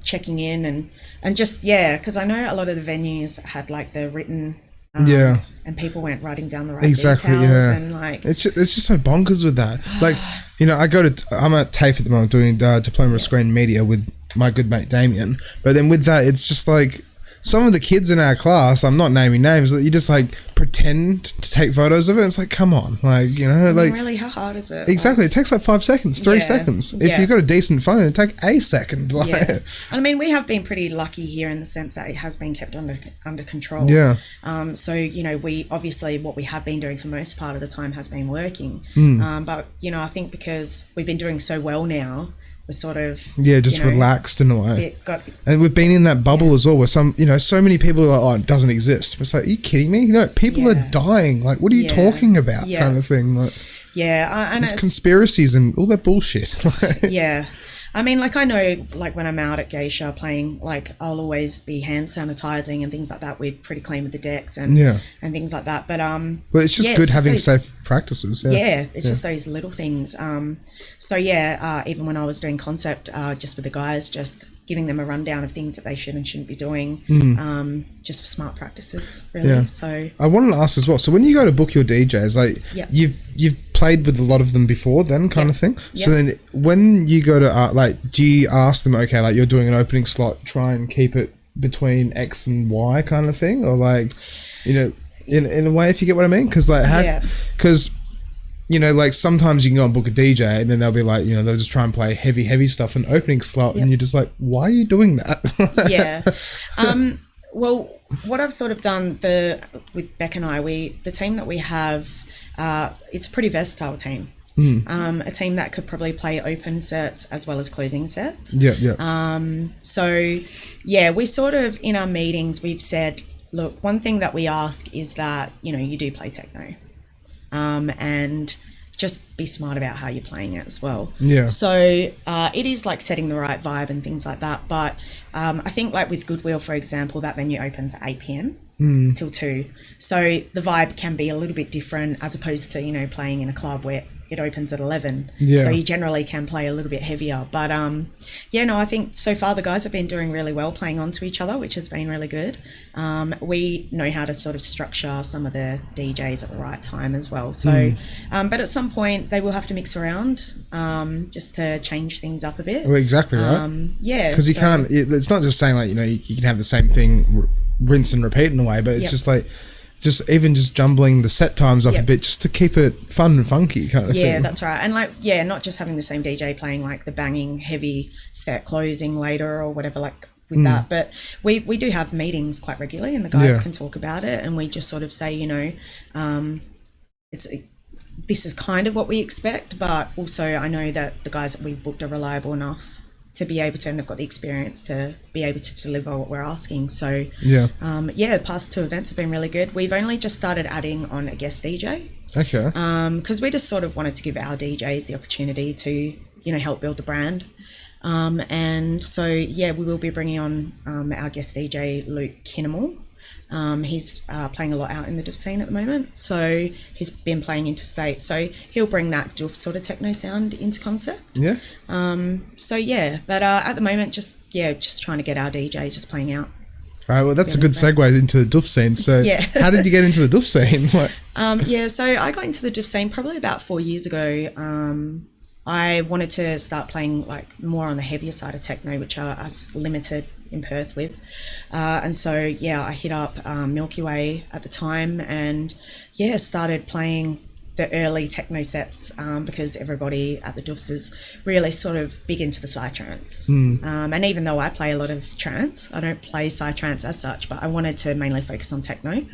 checking in and just, because I know a lot of the venues had like the written and people weren't writing down the right details and like it's just so bonkers with that. Like, you know, I'm at TAFE at the moment doing diploma of screen media with my good mate Damien, but then with that it's just like some of the kids in our class, I'm not naming names, that you just like pretend to take photos of it. It's like, come on, like, you know, like really, how hard is it? Exactly, it takes like 5 seconds, 3 seconds. If you've got a decent phone, it'd take a second. Like, I mean, we have been pretty lucky here in the sense that it has been kept under control. So you know, we obviously what we have been doing for most part of the time has been working. But you know, I think because we've been doing so well now, we're sort of just relaxed in a way, and we've been in that bubble as well where some, you know, so many people are like, oh, it doesn't exist. It's like, are you kidding me? You know, people are dying, like, what are you talking about, kind of thing, like, and it's conspiracies and all that bullshit. I mean, like, I know, like, when I'm out at Geisha playing, like, I'll always be hand sanitizing and things like that. We're pretty clean with the decks and things like that. But well, it's just good having safe practices. It's just those little things. So even when I was doing concept, just with the guys, just giving them a rundown of things that they should and shouldn't be doing, just for smart practices, really. So I wanted to ask as well. So when you go to book your DJs, like you've played with a lot of them before, then kind of thing. So then when you go to like, do you ask them, okay, like you're doing an opening slot, try and keep it between X and Y kind of thing, or like, you know, in a way, if you get what I mean? Because like, because you know, like sometimes you can go and book a DJ and then they'll be like, you know, they'll just try and play heavy stuff in opening slot, and you're just like, why are you doing that? Well, what I've sort of done with Beck and I, the team that we have, it's a pretty versatile team. A team that could probably play open sets as well as closing sets. So we sort of, in our meetings, we've said, look, one thing that we ask is that, you know, you do play techno. And just be smart about how you're playing it as well. So it is like setting the right vibe and things like that. But I think like with Goodwill, for example, that venue opens at 8 p.m. till 2. So the vibe can be a little bit different as opposed to, you know, playing in a club where it opens at 11. So you generally can play a little bit heavier. But I think so far the guys have been doing really well playing onto each other, which has been really good. We know how to sort of structure some of the DJs at the right time as well. So, but at some point they will have to mix around just to change things up a bit. Well, exactly right. Because you can't. It's not just saying like, you know, you can have the same thing, rinse and repeat in a way, but it's just like, just jumbling the set times up a bit just to keep it fun and funky kind of thing. Yeah, that's right. And like, not just having the same DJ playing like the banging heavy set closing later or whatever, like with that. But we do have meetings quite regularly and the guys can talk about it, and we just sort of say, you know, this is kind of what we expect, but also I know that the guys that we've booked are reliable enough to be able to, and they've got the experience to be able to deliver what we're asking. So the past 2 events have been really good. We've only just started adding on a guest DJ. Because we just sort of wanted to give our DJs the opportunity to, you know, help build the brand. And so we will be bringing on our guest DJ Luke Kinnamal. He's playing a lot out in the Duff scene at the moment, so he's been playing interstate, so he'll bring that Duff sort of techno sound into concept. But at the moment just trying to get our DJs just playing out. Right, well that's a good segue into the Duff scene. So how did you get into the Duff scene? So I got into the Duff scene probably about 4 years ago. I wanted to start playing like more on the heavier side of techno, which I was limited in Perth with. And so, I hit up Milky Way at the time and, started playing the early techno sets because everybody at the Duffs is really sort of big into the psytrance. And even though I play a lot of trance, I don't play psytrance as such, but I wanted to mainly focus on techno.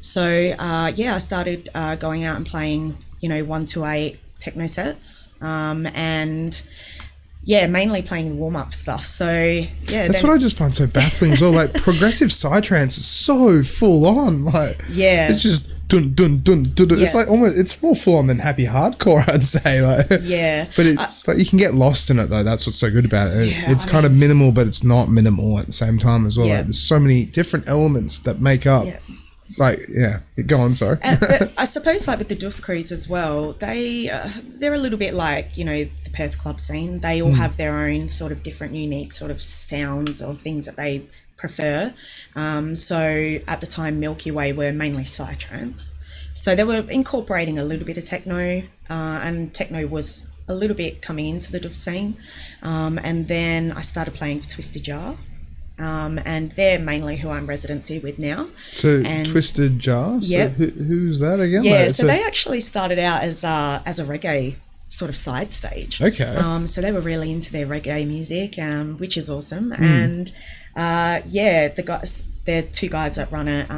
So, I started going out and playing, you know, 1 to 8 techno sets and mainly playing warm-up stuff. So that's what I just find so baffling as well. Like progressive psytrance is so full on, like it's just dun dun dun dun, dun. It's like almost, it's more full on than happy hardcore, I'd say, like but it's like you can get lost in it though. That's what's so good about it. It's kind of minimal, but it's not minimal at the same time as well. Like there's so many different elements that make up like, yeah, go on, sorry. But I suppose like with the Doof crews as well, they're a little bit like, you know, the Perth club scene. They all have their own sort of different unique sort of sounds or things that they prefer. So at the time, Milky Way were mainly psytrance. So they were incorporating a little bit of techno, and techno was a little bit coming into the Doof scene. And then I started playing for Twisted Jar. And they're mainly who I'm residency with now. So and Twisted Jar? Yeah. So who's that again? Yeah, Like, so they actually started out as a reggae sort of side stage. Okay. So they were really into their reggae music, which is awesome. And the guys, they're two guys that run it,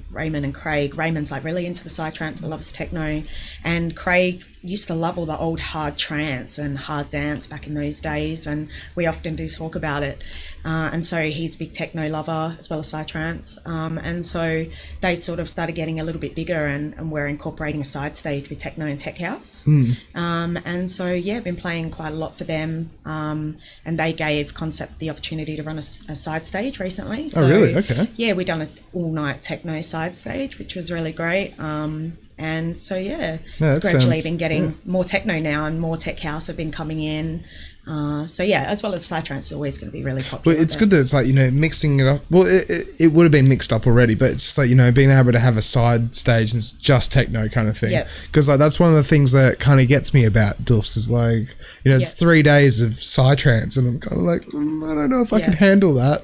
Raymond and Craig. Raymond's like really into the psytrance but loves techno, and Craig used to love all the old hard trance and hard dance back in those days, and we often do talk about it. And so he's a big techno lover as well as psytrance, and so they sort of started getting a little bit bigger, and we're incorporating a side stage with techno and tech house. And so been playing quite a lot for them, and they gave Concept the opportunity to run a side stage recently. So, oh really? Okay. Yeah, we done an all-night techno side stage, which was really great. And so it's gradually been getting more techno now, and more tech house have been coming in. As well as psytrance is always going to be really popular. But it's good that it's like, you know, mixing it up. Well, it would have been mixed up already, but it's like, you know, being able to have a side stage and it's just techno kind of thing. Because like that's one of the things that kind of gets me about Doofs is like, you know, it's 3 days of psytrance, and I'm kind of like, I don't know if I can handle that.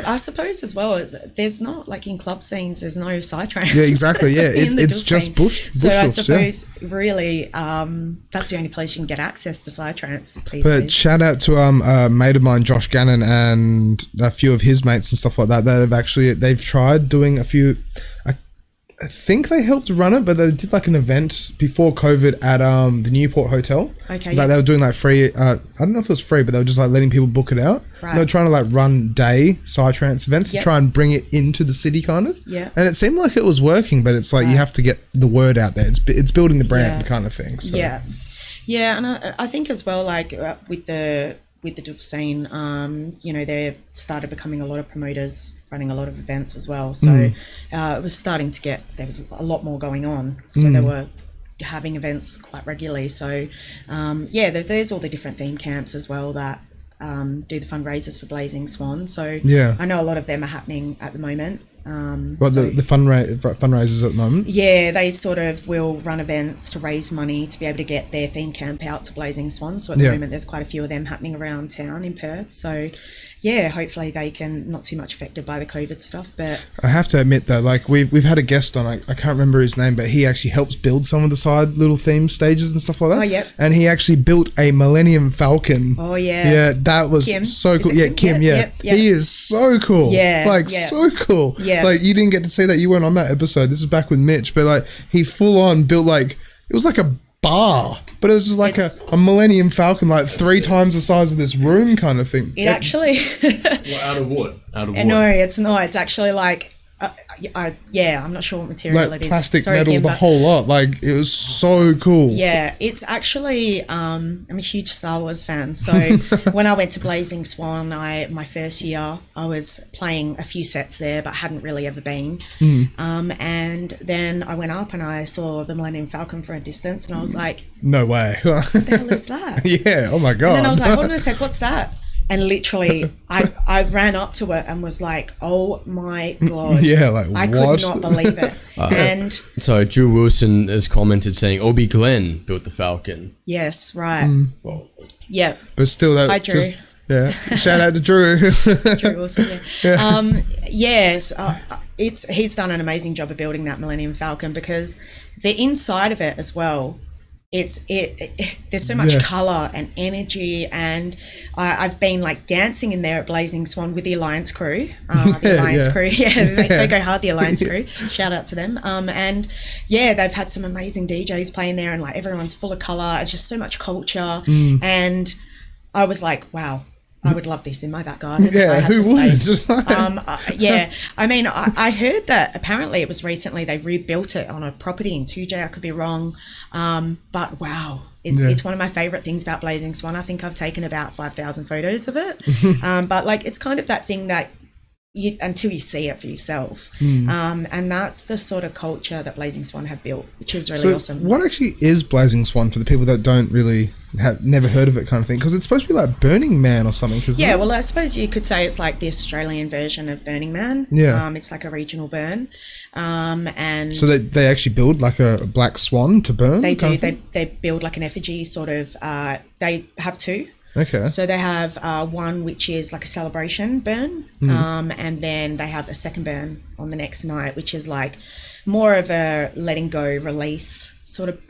I suppose as well, there's not like in club scenes, there's no psytrance. Yeah, exactly. Yeah, it's just bush. So I suppose really, that's the only place you can get access to psytrance these but days. Shout out to a mate of mine, Josh Gannon, and a few of his mates and stuff like that have actually, they've tried doing a few, I think they helped run it, but they did like an event before COVID at the Newport Hotel. Okay. Like they were doing like free, I don't know if it was free, but they were just like letting people book it out. Right. They were trying to like run day psytrance events to try and bring it into the city kind of. Yeah. And it seemed like it was working, but it's like you have to get the word out there. It's building the brand kind of thing. So. Yeah. Yeah, and I think as well, like with the Doof scene, you know, they started becoming a lot of promoters running a lot of events as well. So it was starting to there was a lot more going on. So they were having events quite regularly. So, there's all the different theme camps as well that do the fundraisers for Blazing Swan. So I know a lot of them are happening at the moment. The fundraisers at the moment? Yeah, they sort of will run events to raise money to be able to get their theme camp out to Blazing Swan. So at the moment, there's quite a few of them happening around town in Perth. So, hopefully they can not too much affected by the COVID stuff. But I have to admit though, like we've had a guest on, I can't remember his name, but he actually helps build some of the side little theme stages and stuff like that. Oh, yep. And he actually built a Millennium Falcon. Oh, yeah. Yeah, that was Kim. so cool. Kim? Yep. He is so cool. Yeah. So cool. Yeah. Like you didn't get to see that. You weren't on that episode. This is back with Mitch, but like he full on built like, it was like a bar, but it was just like a Millennium Falcon, like 3 times the size of this room kind of thing. It actually... Out of wood? No, it's not. It's actually like... I'm not sure what material like it is. Plastic, Sorry, metal, Kim, the whole lot. Like it was so cool. Yeah, it's actually I'm a huge Star Wars fan. So when I went to Blazing Swan, my first year, I was playing a few sets there, but hadn't really ever been. And then I went up and I saw the Millennium Falcon from a distance, and I was like, "No way! What the hell is that?" Yeah. Oh my god. And then I was like, "Hold on a sec, what's that?" And literally, I ran up to it and was like, "Oh my god!" Yeah, like I what? could not believe it. And so Drew Wilson has commented saying Obi Glenn built the Falcon. yes, right. Well, Yeah. But still, that Hi, Drew. Shout out to Drew. Drew Wilson. Yes, he's done an amazing job of building that Millennium Falcon, because the inside of it as well. There's so much colour and energy, and I've been like dancing in there at Blazing Swan with the Alliance crew. The Alliance crew, they go hard, the Alliance crew. Shout out to them. And they've had some amazing DJs playing there, and like everyone's full of colour. It's just so much culture, and I was like, wow. I would love this in my back garden. Yeah, if I had who the would? space. I mean, I heard that apparently it was recently they rebuilt it on a property in 2J. I could be wrong, but wow, it's one of my favourite things about Blazing Swan. I think I've taken about 5,000 photos of it, but like it's kind of that thing that until you see it for yourself. And that's the sort of culture that Blazing Swan have built, which is really awesome. What actually is Blazing Swan for the people that don't really have never heard of it kind of thing? Because it's supposed to be like Burning Man or something. Yeah, well, I suppose you could say it's like the Australian version of Burning Man. Yeah. It's like a regional burn. And so they actually build like a black swan to burn? They do. They build like an effigy sort of. They have two. Okay. So they have one which is like a celebration burn, and then they have a second burn on the next night, which is like more of a letting go, release sort of,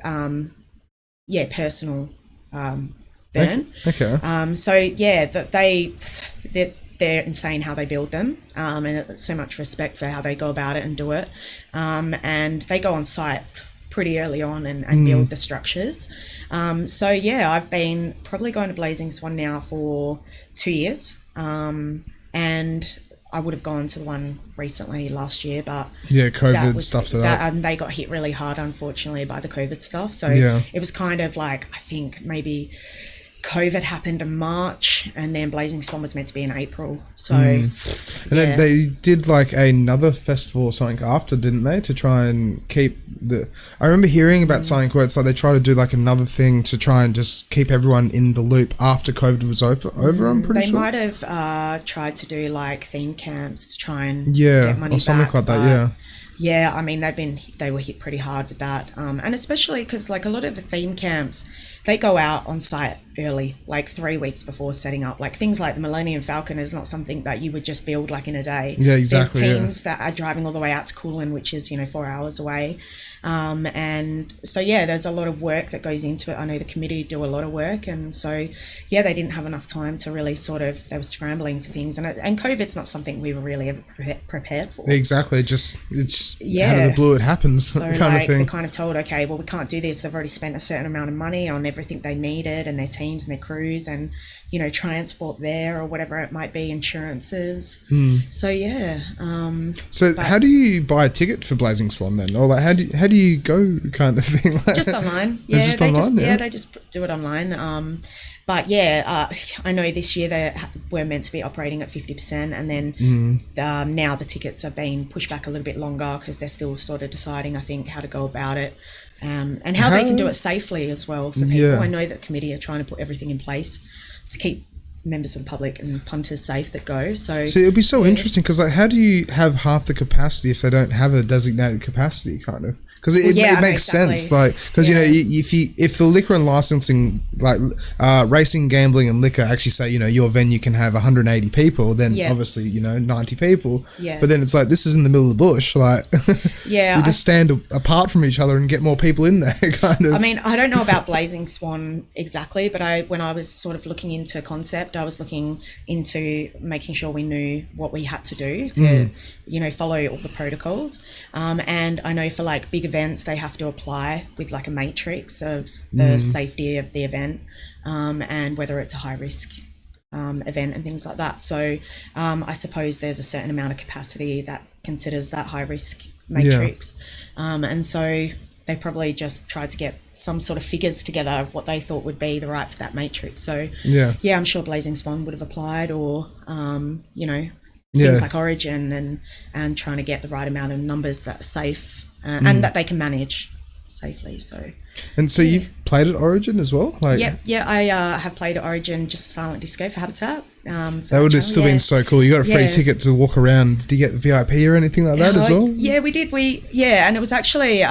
personal burn. Okay. So yeah, that they're insane how they build them, and it's so much respect for how they go about it and do it, and they go on site pretty early on and build the structures. So yeah, I've been probably going to Blazing Swan now for 2 years, and I would have gone to the one recently last year, but COVID stuffed it up. And they got hit really hard, unfortunately, by the COVID stuff. So it was kind of like, I think maybe COVID happened in March, and then Blazing Swan was meant to be in April. So, and then they did like another festival or something after, didn't they? To try and keep I remember hearing about something where it's like they try to do like another thing to try and just keep everyone in the loop after COVID was over. I'm pretty sure they might have tried to do like theme camps to try and get money or something back, like that. Yeah, I mean they were hit pretty hard with that, and especially because like a lot of the theme camps, they go out on site early, like 3 weeks before setting up. Like things like the Millennium Falcon is not something that you would just build like in a day. Yeah, exactly. There's teams that are driving all the way out to Coolin, which is 4 hours away, and so there's a lot of work that goes into it. I know the committee do a lot of work, and so they didn't have enough time to really they were scrambling for things, and COVID's not something we were really ever prepared for. Exactly, it's out of the blue it happens, so kind of thing. They're kind of told, okay, well, we can't do this. They've already spent a certain amount of money on everything they needed, and their teams and their crews, and transport there or whatever it might be, insurances. So how do you buy a ticket for Blazing Swan then, or like how do you go kind of thing? Like, just online. They just do it online. But I know this year they were meant to be operating at 50%, and then now the tickets are being pushed back a little bit longer because they're still sort of deciding, I think, how to go about it, and how they can do it safely as well for people. I know that committee are trying to put everything in place to keep members of the public and punters safe that go. So it'll be so interesting because like, how do you have half the capacity if they don't have a designated capacity, kind of? Because it makes sense, like, because if the liquor and licensing, like racing, gambling, and liquor actually say your venue can have 180 people, then obviously 90 people. But then it's like, this is in the middle of the bush, like you just stand apart from each other and get more people in there, kind of. I mean, I don't know about Blazing Swan exactly, but when I was sort of looking into concept, I was looking into making sure we knew what we had to do to follow all the protocols, and I know for like big events they have to apply with like a matrix of the safety of the event, and whether it's a high risk event and things like that. So I suppose there's a certain amount of capacity that considers that high risk matrix, and so they probably just tried to get some sort of figures together of what they thought would be the right for that matrix. So I'm sure Blazing Swan would have applied, or things like Origin, and trying to get the right amount of numbers that are safe and that they can manage safely. So you've played at Origin as well? Like, I have played at Origin, just Silent Disco for Habitat. That would have still been so cool. You got a free ticket to walk around. Did you get VIP or anything like that as well? Yeah, we did. And it was actually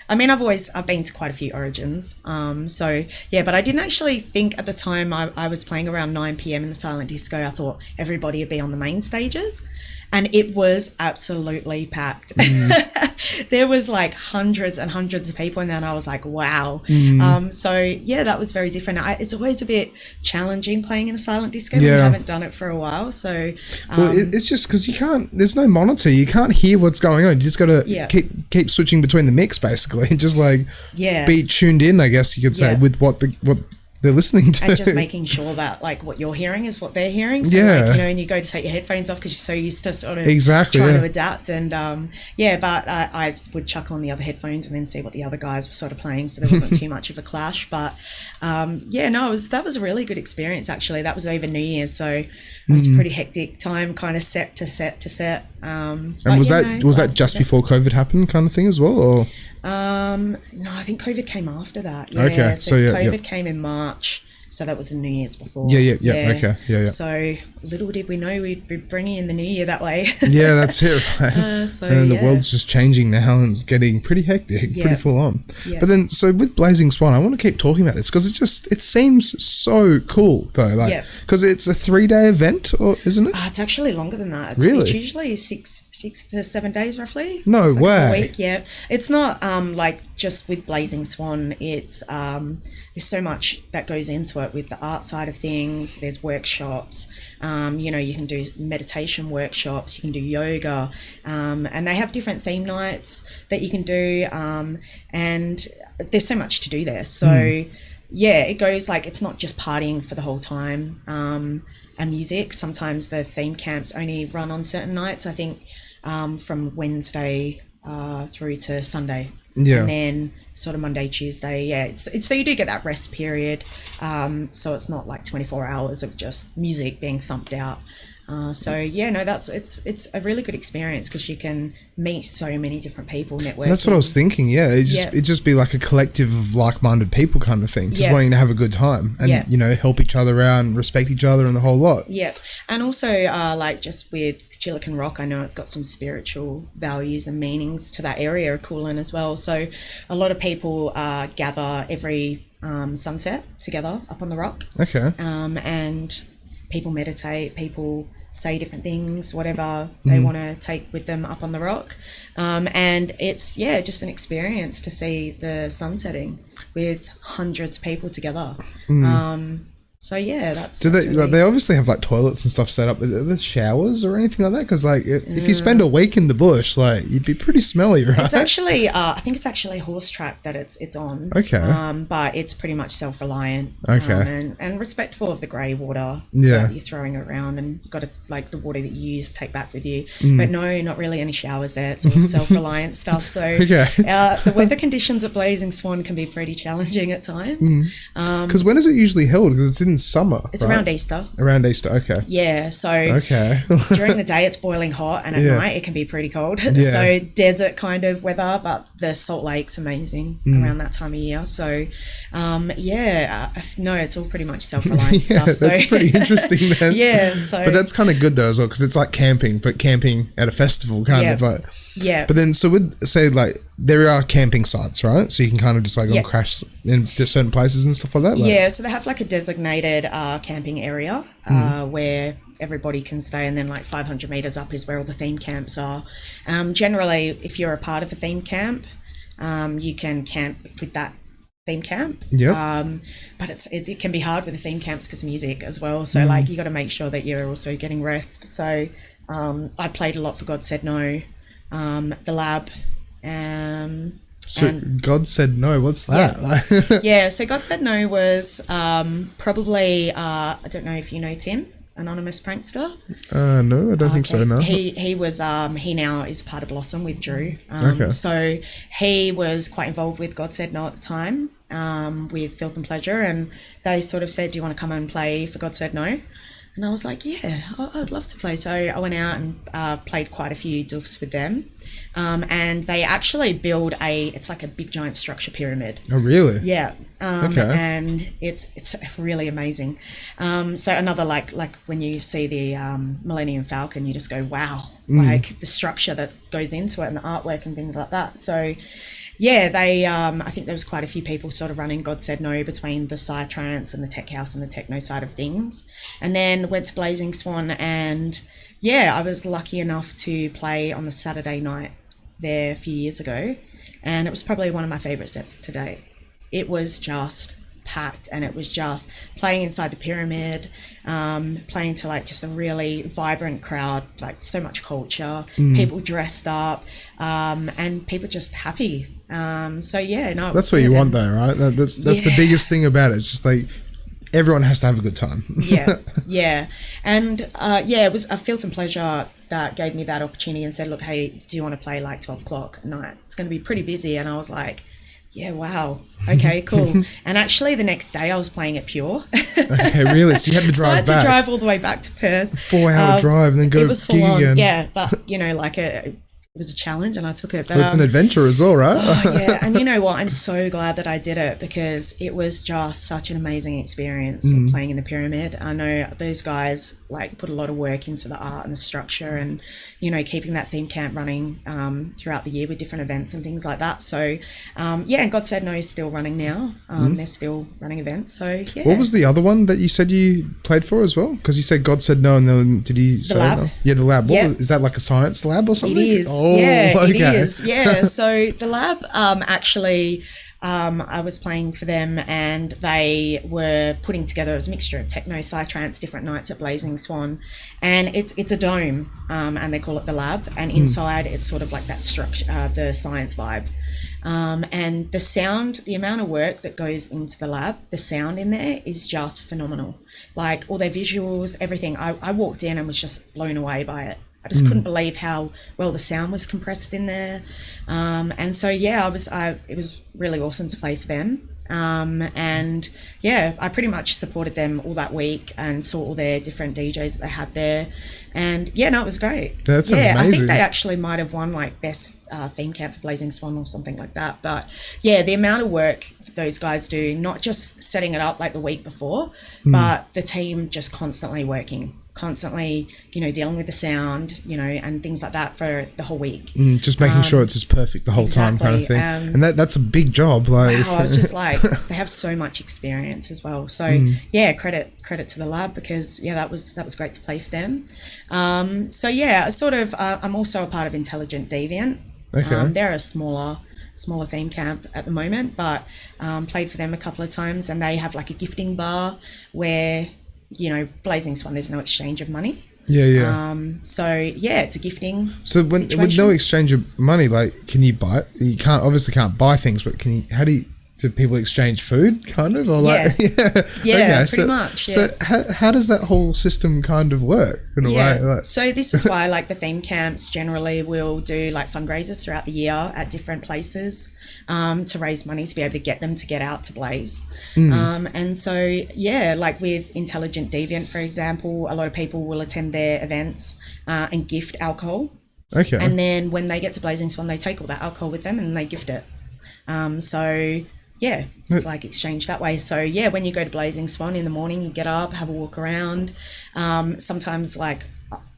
I mean, I've been to quite a few Origins, but I didn't actually think at the time I was playing around 9 p.m. in the Silent Disco, I thought everybody would be on the main stages, and it was absolutely packed. There was like hundreds and hundreds of people in there, and I was like, wow. That was very different. It's always a bit challenging playing in a Silent Disco when you haven't done it for a while. So it's just because there's no monitor, you can't hear what's going on. You just got to keep switching between the mix, basically, and just like be tuned in, I guess you could say, with what the they're listening to. And just making sure that like what you're hearing is what they're hearing. So Yeah. like, and you go to take your headphones off because you're so used to sort of Exactly, trying yeah. to adapt. And but I would chuck on the other headphones and then see what the other guys were sort of playing, so there wasn't too much of a clash. But that was a really good experience actually. That was over New Year's, so it was a pretty hectic time, kind of set to set to set. And was that just before COVID happened, kind of thing as well, or? No, I think COVID came after that. Yeah. Okay, so yeah, COVID came in March, so that was the New Year's before. Yeah. Okay, yeah. So little did we know we'd be bringing in the New Year that way. Yeah, that's it. Right? And then the world's just changing now, and it's getting pretty hectic, pretty full on. Yeah. But then, so with Blazing Swan, I want to keep talking about this because it seems so cool though, like because it's a 3-day event, or isn't it? It's actually longer than that. Really? It's usually 6 to 7 days roughly. No it's like way. A week, yeah. It's not like just with Blazing Swan. It's there's so much that goes into it with the art side of things. There's workshops. You can do meditation workshops, you can do yoga, and they have different theme nights that you can do, and there's so much to do there. So it goes like, it's not just partying for the whole time, and music. Sometimes the theme camps only run on certain nights, I think from Wednesday through to Sunday. Yeah. And then sort of Monday, Tuesday, it's so you do get that rest period, so it's not like 24 hours of just music being thumped out. It's a really good experience because you can meet so many different people, networking. That's what I was thinking. Yeah, it'd just be like a collective of like-minded people kind of thing, just wanting to have a good time and help each other out and respect each other and the whole lot. Yeah, and also like just with Gillican Rock, I know it's got some spiritual values and meanings to that area, Coolin as well. So a lot of people gather every sunset together up on the rock. Okay. And people meditate, people say different things, whatever they want to take with them up on the rock. And it's, just an experience to see the sun setting with hundreds of people together. That's... They obviously have like toilets and stuff set up. Are there showers or anything like that? Because like if you spend a week in the bush, like you'd be pretty smelly, right? It's actually, I think it's actually a horse track that it's on. Okay. But it's pretty much self-reliant. Okay. And respectful of the grey water that you're throwing around, and you've got to, like, the water that you use, take back with you. But no, not really any showers there. It's all self-reliant stuff. So the weather conditions at Blazing Swan can be pretty challenging at times. Because when is it usually held? Because it's in summer. It's around Easter. Around Easter, okay. Yeah, so during the day it's boiling hot, and at night it can be pretty cold. Yeah. So desert kind of weather, but the Salt Lake's amazing around that time of year. So it's all pretty much self-reliant stuff. So that's pretty interesting then. So but that's kind of good though as well, because it's like camping, but camping at a festival kind of like. Yeah. But then, so with, say, like, there are camping sites, right? So you can kind of just, like, go and crash in certain places and stuff like that? Like, so they have, like, a designated camping area where everybody can stay, and then, like, 500 metres up is where all the theme camps are. Generally, if you're a part of a theme camp, you can camp with that theme camp. But it can be hard with the theme camps because of music as well. So, like, you got to make sure that you're also getting rest. So I played a lot for God Said No. The Lab. So God Said No, what's that? So God Said No was probably, I don't know if you know Tim, Anonymous Prankster. No, I don't think so, no. He was, he now is part of Blossom with Drew. So he was quite involved with God Said No at the time, with Filth and Pleasure, and they sort of said, do you want to come and play for God Said No? And I was like, yeah, I'd love to play. So I went out and played quite a few doofs with them. And they actually build it's like a big giant structure pyramid. Oh, really? Yeah. And it's really amazing. So another, like when you see the Millennium Falcon, you just go, wow, like the structure that goes into it and the artwork and things like that. So they I think there was quite a few people sort of running God Said No between the Psytrance and the Tech House and the techno side of things, and then went to Blazing Swan, and I was lucky enough to play on the Saturday night there a few years ago, and it was probably one of my favourite sets to date. It was just packed, and it was just playing inside the pyramid, playing to like just a really vibrant crowd, like so much culture, people dressed up, and people just happy. That's what you want though, right? That's the biggest thing about it. It's just like everyone has to have a good time. Yeah. And it was a Filth and Pleasure that gave me that opportunity and said, look, hey, do you want to play like 12 o'clock at night? It's going to be pretty busy. And I was like, yeah, wow. Okay, cool. And actually the next day I was playing at Pure. Okay, really? So you had to drive back? So I had to drive all the way back to Perth. 4-hour drive and then go to gig again. Yeah, but, it was a challenge and I took it. But, it's an adventure as well, right? Yeah, and you know what? I'm so glad that I did it because it was just such an amazing experience playing in the Pyramid. I know those guys like put a lot of work into the art and the structure and, keeping that theme camp running throughout the year with different events and things like that. So, and God Said No is still running now. They're still running events. So, yeah. What was the other one that you said you played for as well? Because you said God Said No and then did you say lab? No? Yeah, the lab. Is that like a science lab or something? It is. Oh, okay. It is. Yeah. So the lab actually... I was playing for them and they were putting together, it was a mixture of techno, psytrance, different nights at Blazing Swan, and it's a dome and they call it the lab, and inside it's sort of like that structure, the science vibe, and the sound, the amount of work that goes into the lab, the sound in there is just phenomenal, like all their visuals, everything. I walked in and was just blown away by it. I just couldn't believe how well the sound was compressed in there. And so, it was really awesome to play for them. I pretty much supported them all that week and saw all their different DJs that they had there. And it was great. That sounds amazing. I think they actually might have won like best theme camp for Blazing Swan or something like that. But the amount of work those guys do, not just setting it up like the week before, but the team just constantly working. Constantly, dealing with the sound, and things like that for the whole week. Just making sure it's just perfect the whole time kind of thing. And that's a big job. Like, wow, I was just like, they have so much experience as well. So credit to the lab because that was great to play for them. I'm also a part of Intelligent Deviant. Okay. They're a smaller theme camp at the moment, but played for them a couple of times, and they have like a gifting bar where, Blazing Swan, there's no exchange of money. It's a gifting. So with no exchange of money, like, can you buy it? You can't buy things, but do people exchange food kind of, or like pretty much. So how does that whole system kind of work in a way? Like, so this is why like the theme camps generally will do like fundraisers throughout the year at different places to raise money to be able to get them to get out to Blaze. And so like with Intelligent Deviant, for example, a lot of people will attend their events and gift alcohol. Okay. And then when they get to Blazing Swan, they take all that alcohol with them and they gift it. It's like exchange that way. So when you go to Blazing Swan in the morning, you get up, have a walk around. Sometimes like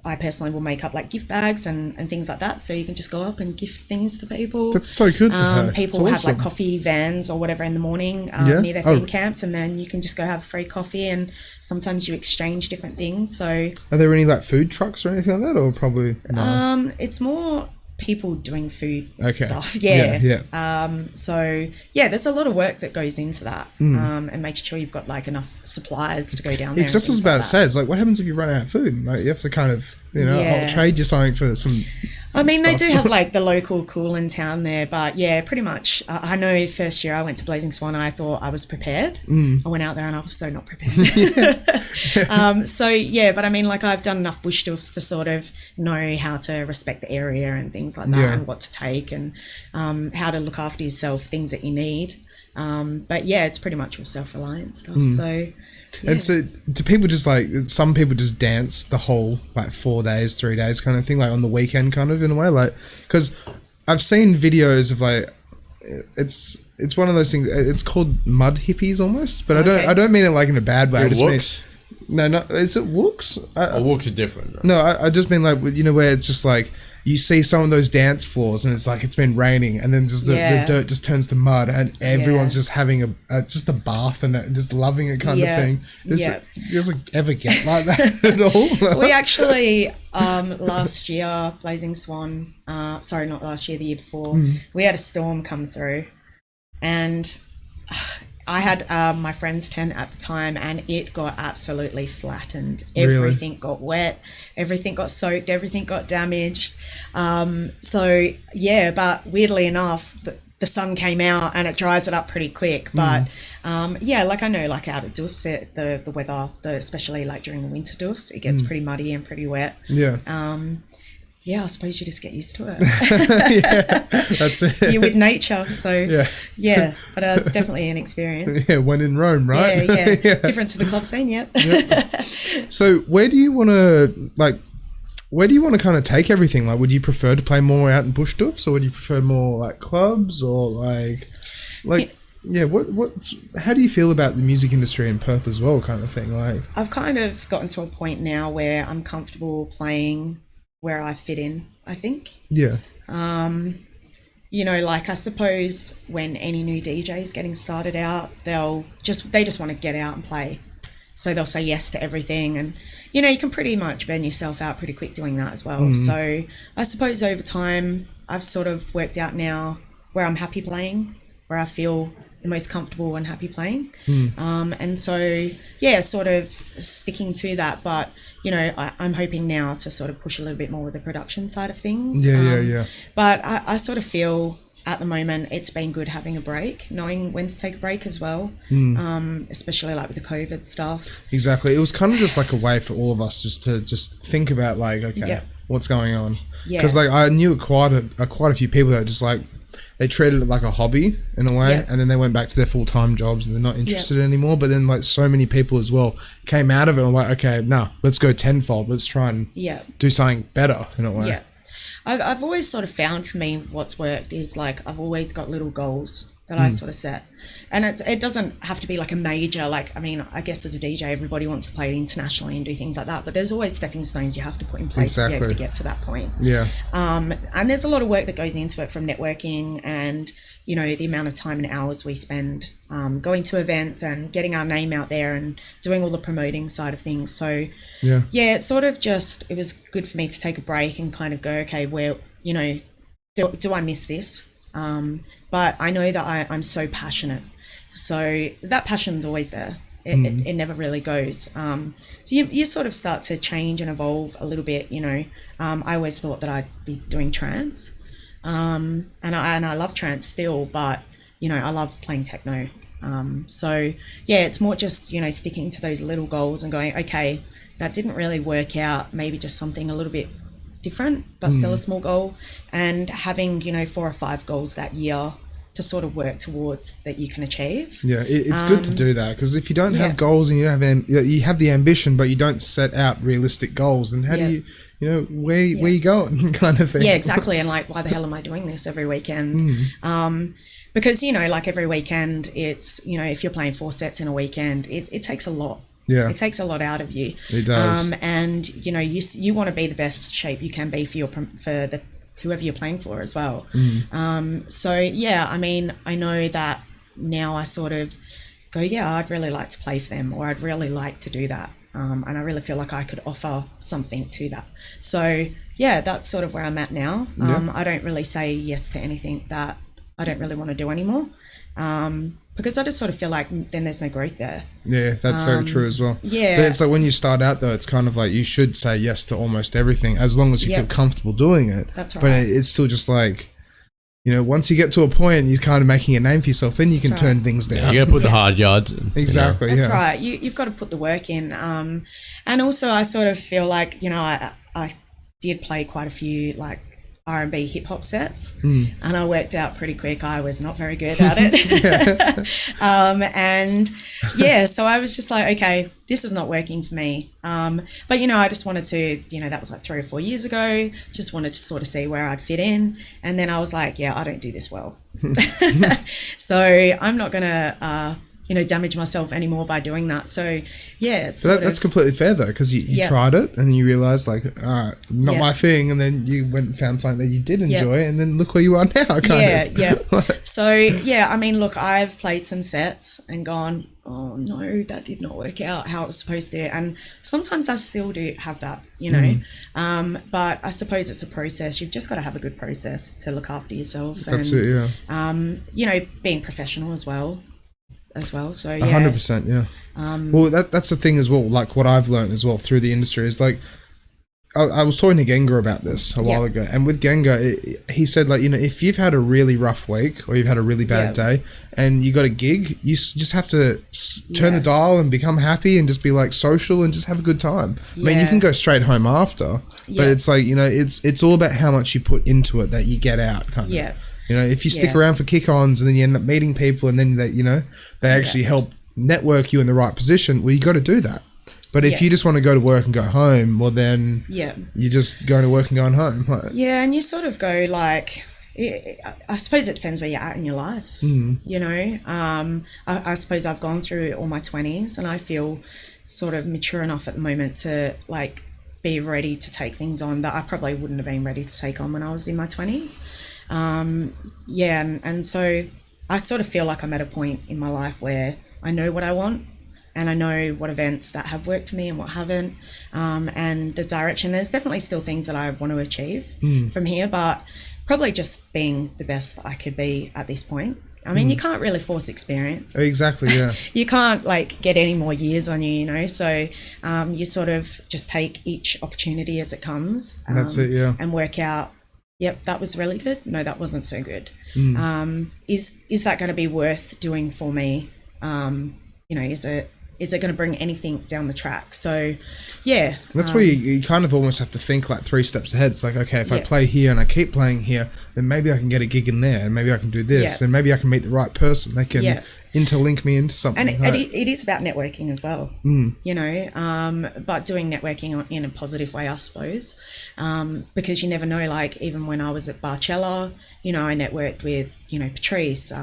I personally will make up like gift bags and things like that. So you can just go up and gift things to people. That's so good. People will have like coffee vans or whatever in the morning near their theme camps, and then you can just go have free coffee, and sometimes you exchange different things. So are there any like food trucks or anything like that, or probably no? It's more people doing food stuff. There's a lot of work that goes into that and making sure you've got like enough supplies to go down there. Because that's what I was about to say. It's like, what happens if you run out of food? Like, you have to kind of trade you something for some they do have like the local cool in town there, but pretty much I know first year I went to Blazing Swan, I thought I was prepared. I went out there and I was so not prepared. But I mean, like, I've done enough bush stuffs to sort of know how to respect the area and things like that, and what to take, and how to look after yourself, things that you need. It's pretty much all self-reliant stuff. So and so do people just like, some people just dance the whole like 4 days, 3 days kind of thing, like on the weekend kind of in a way, like, because I've seen videos of like, it's one of those things, it's called mud hippies almost, but I don't mean it like in a bad way. I just mean, is it wooks? Wooks are different, right? No, I just mean like, where it's just like, you see some of those dance floors and it's like it's been raining, and then just the dirt just turns to mud, and everyone's just having just a bath and just loving it kind of thing. Does it ever get like that at all? We actually last year, Blazing Swan, sorry, not last year, the year before, we had a storm come through, and I had my friend's tent at the time, and it got absolutely flattened. Everything got wet, everything got soaked, everything got damaged. But weirdly enough, the sun came out and it dries it up pretty quick. But yeah, like I know, like out at Doofs, the weather, especially like during the winter Doofs, it gets pretty muddy and pretty wet. Yeah. Yeah, I suppose you just get used to it. Yeah, that's it. You're with nature, so yeah. But it's definitely an experience. Yeah, when in Rome, right? Yeah. Different to the club scene, yep. So where do you want to kind of take everything? Like, would you prefer to play more out in bush doofs, or would you prefer more like clubs, or like how do you feel about the music industry in Perth as well, kind of thing? Like, I've kind of gotten to a point now where I'm comfortable playing where I fit in, I think. Yeah. You know, like I suppose when any new DJ is getting started out, they just want to get out and play. So they'll say yes to everything, and you know, you can pretty much burn yourself out pretty quick doing that as well. So I suppose over time I've sort of worked out now where I'm happy playing, where I feel the most comfortable and happy playing. And so yeah, sort of sticking to that, but you know, I'm hoping now to sort of push a little bit more with the production side of things. Yeah. But I sort of feel at the moment it's been good having a break, knowing when to take a break as well, especially like with the COVID stuff. Exactly. It was kind of just like a way for all of us just to think about like, okay, what's going on? Because like I knew quite a few people that just like, they treated it like a hobby in a way, and then they went back to their full-time jobs and they're not interested anymore. But then like so many people as well came out of it and were like, okay, no, let's go tenfold. Let's try and do something better in a way. Yeah. I've always sort of found for me what's worked is like I've always got little goals that I sort of set. And it doesn't have to be like a major, like, I mean, I guess as a DJ, everybody wants to play it internationally and do things like that. But there's always stepping stones you have to put in place to be able to get to that point. Yeah. And there's a lot of work that goes into it, from networking and, you know, the amount of time and hours we spend going to events and getting our name out there and doing all the promoting side of things. So, yeah, it's sort of just, it was good for me to take a break and kind of go, okay, where, you know, do I miss this? But I know that I'm so passionate. So that passion's always there. It never really goes. You sort of start to change and evolve a little bit, you know. I always thought that I'd be doing trance. And I love trance still, but, you know, I love playing techno. So, yeah, it's more just, you know, sticking to those little goals and going, okay, that didn't really work out. Maybe just something a little bit different, but still a small goal, and having, you know, 4 or 5 goals that year to sort of work towards that you can achieve. Yeah, it's good to do that, because if you don't have goals and you have the ambition but you don't set out realistic goals, then how do you, you know, where you going kind of thing. Yeah, exactly. And like, why the hell am I doing this every weekend? Because, you know, like every weekend it's, you know, if you're playing 4 sets in a weekend, it takes a lot. Yeah, it takes a lot out of you. It does. And you know, you want to be the best shape you can be for the whoever you're playing for as well. So yeah, I mean, I know that now I sort of go, yeah, I'd really like to play for them, or I'd really like to do that. And I really feel like I could offer something to that. So yeah, that's sort of where I'm at now. I don't really say yes to anything that I don't really want to do anymore. Because I just sort of feel like then there's no growth there. Yeah, that's very true as well. Yeah. But it's like when you start out though, it's kind of like you should say yes to almost everything as long as you feel comfortable doing it. That's right. But it's still just like, you know, once you get to a point and you're kind of making a name for yourself, then you can turn things down. You got to put the hard yards in. Exactly, That's right. You've got to put the work in. And also I sort of feel like, you know, I did play quite a few like R&B hip hop sets, and I worked out pretty quick I was not very good at it. And yeah, so I was just like, okay, this is not working for me. But you know, I just wanted to, you know, that was like 3 or 4 years ago, just wanted to sort of see where I'd fit in. And then I was like, yeah, I don't do this well. So I'm not gonna you know, damage myself anymore by doing that. So yeah, it's that's completely fair though, because you tried it and you realized like, all right, not my thing, and then you went and found something that you did enjoy, and then look where you are now, kind of. So yeah, I mean, look, I've played some sets and gone, oh no, that did not work out how it was supposed to, and sometimes I still do have that, you know. But I suppose it's a process. You've just got to have a good process to look after yourself. That's and, it, you know, being professional as well. So yeah, 100%, yeah. Well, that's the thing as well. Like what I've learned as well through the industry is like, I was talking to Genga about this a while ago, and with Genga, he said, like, you know, if you've had a really rough week or you've had a really bad day and you got a gig, you just have to turn the dial and become happy and just be like social and just have a good time. I mean, you can go straight home after, but it's like, you know, it's all about how much you put into it that you get out, kind of. You know, if you stick around for kick-ons and then you end up meeting people and then they, you know, they actually help network you in the right position, well, you got to do that. But if you just want to go to work and go home, well, then you're just going to work and going home. Right? Yeah, and you sort of go like, I suppose it depends where you're at in your life. You know, I suppose I've gone through all my 20s and I feel sort of mature enough at the moment to like be ready to take things on that I probably wouldn't have been ready to take on when I was in my 20s. And so I sort of feel like I'm at a point in my life where I know what I want. And I know what events that have worked for me and what haven't, and the direction. There's definitely still things that I want to achieve from here, but probably just being the best I could be at this point. I mean, you can't really force experience. Exactly, yeah. You can't, like, get any more years on you, you know, so you sort of just take each opportunity as it comes. That's it, yeah. And work out, yep, that was really good. No, that wasn't so good. Is that going to be worth doing for me? You know, is it going to bring anything down the track? So, yeah. That's where you kind of almost have to think like 3 steps ahead. It's like, okay, if I play here and I keep playing here, then maybe I can get a gig in there and maybe I can do this and maybe I can meet the right person. They can interlink me into something. And it is about networking as well, you know, but doing networking in a positive way, I suppose, because you never know, like even when I was at Barcella, you know, I networked with, you know, Patrice,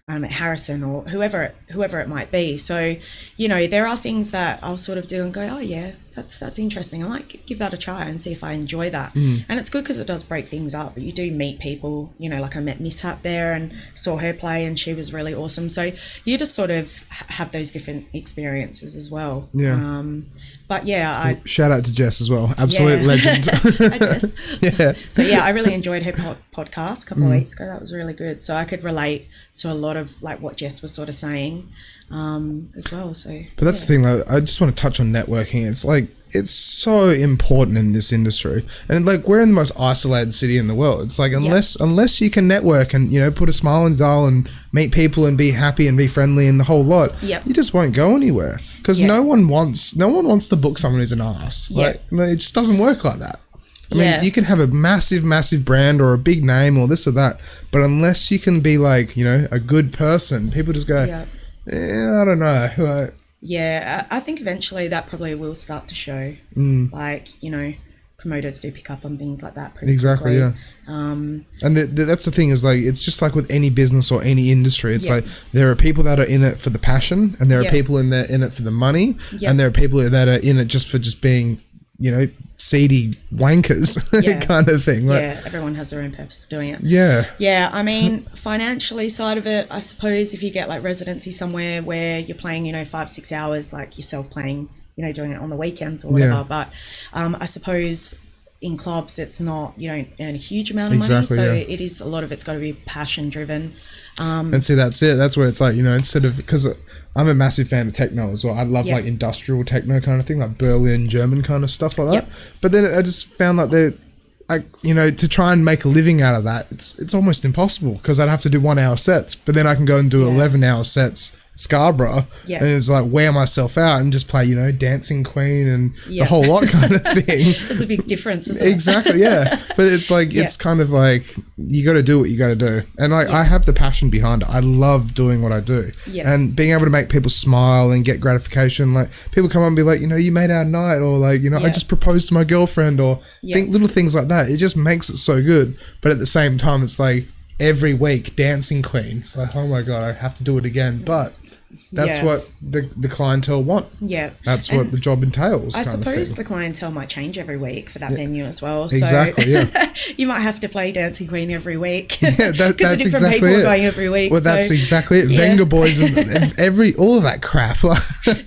at Harrison or whoever it might be. So, you know, there are things that I'll sort of do and go, oh yeah, that's interesting. I might give that a try and see if I enjoy that. And it's good because it does break things up, but you do meet people, you know, like I met Mishap there and saw her play and she was really awesome. So you just sort of have those different experiences as well. Yeah. But yeah, shout out to Jess as well. Absolute legend. Hi, Jess. So yeah, I really enjoyed her podcast a couple of weeks ago. That was really good. So I could relate to a lot of like what Jess was sort of saying as well. So, but that's the thing. Like, I just want to touch on networking. It's like it's so important in this industry, and like we're in the most isolated city in the world. It's like unless you can network and, you know, put a smile on the dial and meet people and be happy and be friendly and the whole lot, you just won't go anywhere. Because no one wants to book someone who's an arse. Like, it just doesn't work like that. I mean, you can have a massive brand or a big name or this or that, but unless you can be like, you know, a good person, people just go, I don't know. Yeah, I think eventually that probably will start to show. Like, you know, promoters do pick up on things like that pretty quickly. And that's the thing is, like, it's just like with any business or any industry. It's like there are people that are in it for the passion, and there are people in it for the money, and there are people that are in it just for just being, you know, seedy wankers kind of thing. Like, everyone has their own purpose of doing it. Yeah. I mean, financially side of it, I suppose if you get like residency somewhere where you're playing, you know, 5-6 hours, like yourself playing, you know, doing it on the weekends or whatever. But I suppose in clubs it's not, you don't earn a huge amount of money, so it is, a lot of it's got to be passion driven. And see, that's it. That's where it's like, you know, instead of, because I'm a massive fan of techno as well. I love like industrial techno kind of thing, like Berlin, German kind of stuff like that. But then I just found like you know, to try and make a living out of that, it's almost impossible because I'd have to do 1 hour sets, but then I can go and do 11 hour sets Scarborough, and it's like wear myself out and just play, you know, Dancing Queen and the whole lot kind of thing. There's a big difference, isn't it? Exactly, but it's like it's kind of like you got to do what you got to do, and I have the passion behind it. I love doing what I do, and being able to make people smile and get gratification. Like people come up and be like, you know, you made our night, or like, you know, I just proposed to my girlfriend, or little things like that. It just makes it so good, but at the same time, it's like every week Dancing Queen. It's like, oh my god, I have to do it again, but that's what the clientele want. That's what the job entails. I suppose the clientele might change every week for that venue as well. Exactly, so you might have to play Dancing Queen every week. That's exactly people it. Are going every week. Well, that's exactly it. Venga Boys and all of that crap.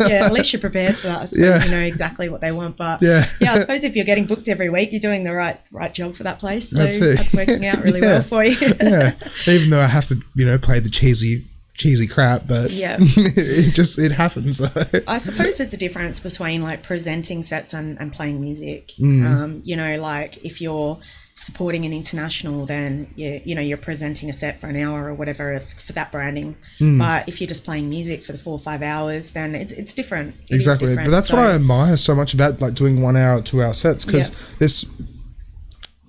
At least you're prepared for that. I suppose you know exactly what they want. But I suppose if you're getting booked every week, you're doing the right job for that place. So that's working out really well for you. Even though I have to, you know, play the cheesy cheesy crap, but Yeah. it happens though. I suppose there's a difference between like presenting sets and playing music. You know, like if you're supporting an international, then you're presenting a set for an hour or whatever for that branding. But if you're just playing music for the 4 or 5 hours, then it's different. Exactly. But that's what I admire so much about like doing 1 hour, 2 hour sets, because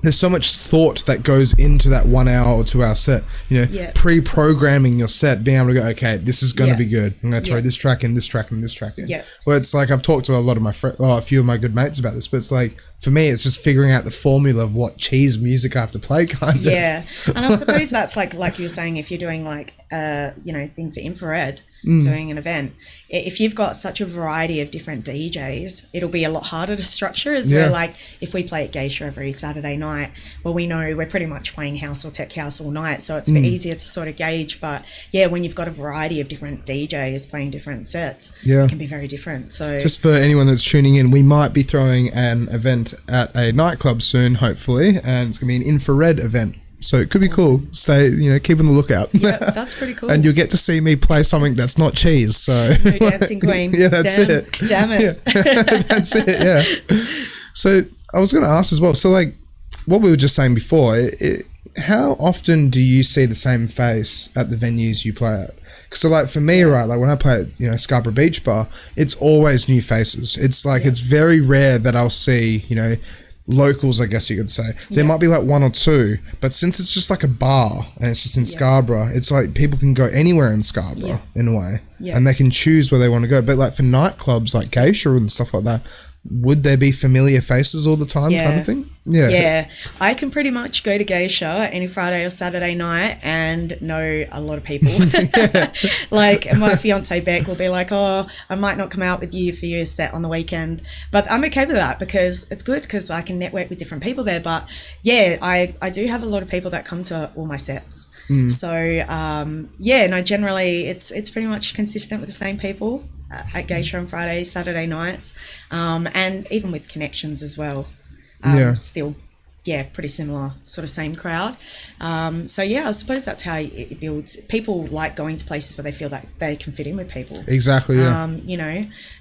there's so much thought that goes into that 1 hour or 2 hour set. You know, pre-programming your set, being able to go, okay, this is going to be good. I'm going to throw this track in, this track in, this track in. Yeah. Well, it's like I've talked to a lot of my a few of my good mates about this, but it's like for me, it's just figuring out the formula of what cheese music I have to play, kind of. Yeah, and I suppose that's like you were saying, if you're doing like thing for Infra-Red, doing an event, if you've got such a variety of different DJs, it'll be a lot harder to structure. Where like if we play at Geisha every Saturday night, well, we know we're pretty much playing house or tech house all night, so it's a bit easier to sort of gauge. But yeah, when you've got a variety of different DJs playing different sets, it can be very different. So just for anyone that's tuning in, we might be throwing an event at a nightclub soon, hopefully, and it's gonna be an Infra-Red event, so it could be cool. Stay, keep on the lookout. Yeah, that's pretty cool. And you'll get to see me play something that's not cheese. So no dancing queen. Yeah, that's it. Damn it. Yeah. That's it. Yeah. So I was gonna ask as well. So like what we were just saying before, how often do you see the same face at the venues you play at? So like for me, right, like when I play at, Scarborough Beach Bar, it's always new faces. It's like, it's very rare that I'll see, locals, I guess you could say. There might be like one or two, but since it's just like a bar and it's just in Scarborough, it's like people can go anywhere in Scarborough in a way, and they can choose where they want to go. But like for nightclubs like Geisha and stuff like that, would there be familiar faces all the time kind of thing? Yeah, I can pretty much go to Geisha any Friday or Saturday night and know a lot of people. Like my fiance Beck will be like, oh, I might not come out with you for your set on the weekend, but I'm okay with that because it's good because I can network with different people there. But yeah, I do have a lot of people that come to all my sets. So generally it's pretty much consistent with the same people at Geisha on Fridays, Saturday nights, and even with connections as well. Still, pretty similar, sort of same crowd. I suppose that's how it builds. People like going to places where they feel that they can fit in with people. Exactly,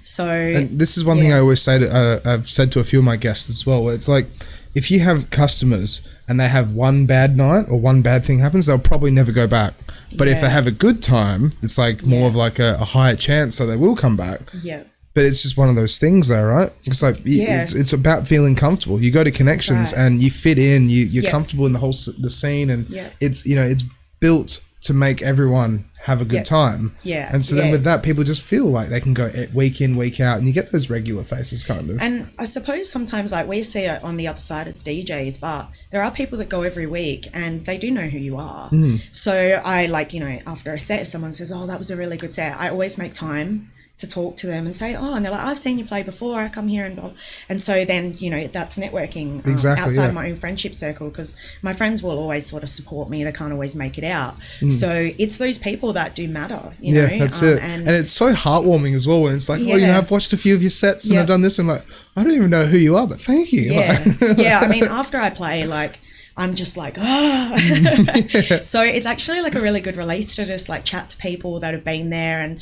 So... And this is one thing I always say I've said to a few of my guests as well, where it's like, if you have customers and they have one bad night or one bad thing happens, they'll probably never go back. But if they have a good time, it's like more of like a higher chance that they will come back. Yeah. But it's just one of those things though, right? It's like, it's about feeling comfortable. You go to connections and you fit in, you're comfortable in the scene, and it's, it's built to make everyone have a good time. Yeah. And so then with that, people just feel like they can go week in, week out, and you get those regular faces kind of. And I suppose sometimes like we see it on the other side as DJs, but there are people that go every week and they do know who you are. So I after a set, if someone says, oh, that was a really good set, I always make time to talk to them and say, oh, and they're like, I've seen you play before, I come here and so then, that's networking outside of my own friendship circle, because my friends will always sort of support me. They can't always make it out. So it's those people that do matter, you know? That's it. And it's so heartwarming as well when it's like, I've watched a few of your sets and I've done this, and like, I don't even know who you are, but thank you. I mean, after I play, like, I'm just like, oh. So it's actually like a really good release to just like chat to people that have been there. And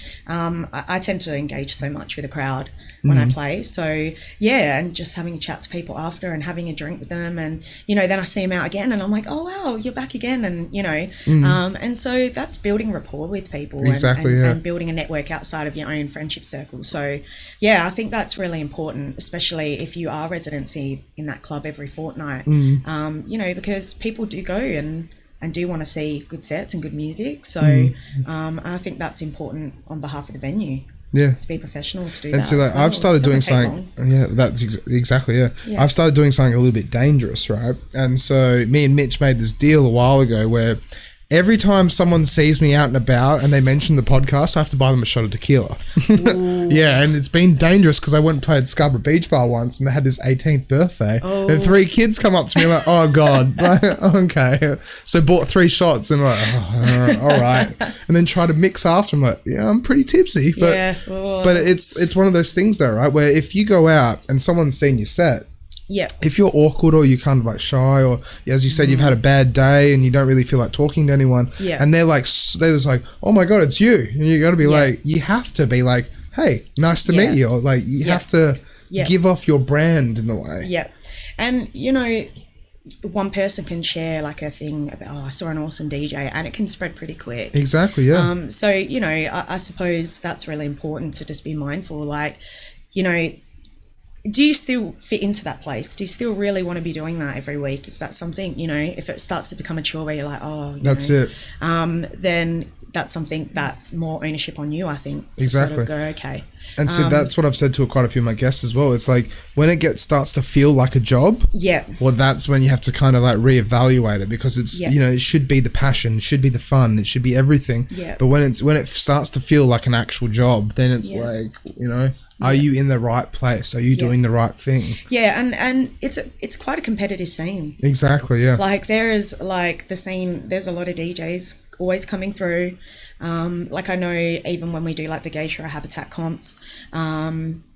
I tend to engage so much with the crowd when I play. So and just having a chat to people after and having a drink with them. And, then I see them out again and I'm like, oh, wow, you're back again. And, and so that's building rapport with people and building a network outside of your own friendship circle. So, I think that's really important, especially if you are residency in that club every fortnight, because people do go and do want to see good sets and good music. So I think that's important on behalf of the venue. To be professional, to do that. And so I've started doing something. That's exactly. I've started doing something a little bit dangerous, right? And so me and Mitch made this deal a while ago where every time someone sees me out and about and they mention the podcast, I have to buy them a shot of tequila. And it's been dangerous because I went and played at Scarborough Beach Bar once and they had this 18th birthday and 3 kids come up to me like, oh God, like, okay. So bought 3 shots and like, all right. And then try to mix after. I'm like, I'm pretty tipsy. But it's one of those things though, right? Where if you go out and someone's seen your set, Yeah. If you're awkward or you're kind of like shy, or as you said, you've had a bad day and you don't really feel like talking to anyone, and they're just like, oh my God, it's you. And you got to be like, you have to be like, hey, nice to meet you. Or like, you have to give off your brand in a way. Yeah. And, you know, one person can share like a thing about, oh, I saw an awesome DJ, and it can spread pretty quick. Exactly, yeah. So, you know, I suppose that's really important to just be mindful. Like, you know, do you still fit into that place? Do you still really want to be doing that every week? Is that something, you know, if it starts to become a chore where you're like, oh, that's it. Then that's something that's more ownership on you, I think. To exactly. sort of go, okay. And so that's what I've said to quite a few of my guests as well. It's like when it starts to feel like a job, well, that's when you have to kind of like reevaluate it, because it's, you know, it should be the passion, it should be the fun, it should be everything. But when it starts to feel like an actual job, then it's like, you know, are you in the right place? Are you doing the right thing? Yeah, and it's quite a competitive scene. Exactly, yeah. Like there is like the scene, there's a lot of DJs always coming through. Like I know even when we do like the Geisha Habitat comps,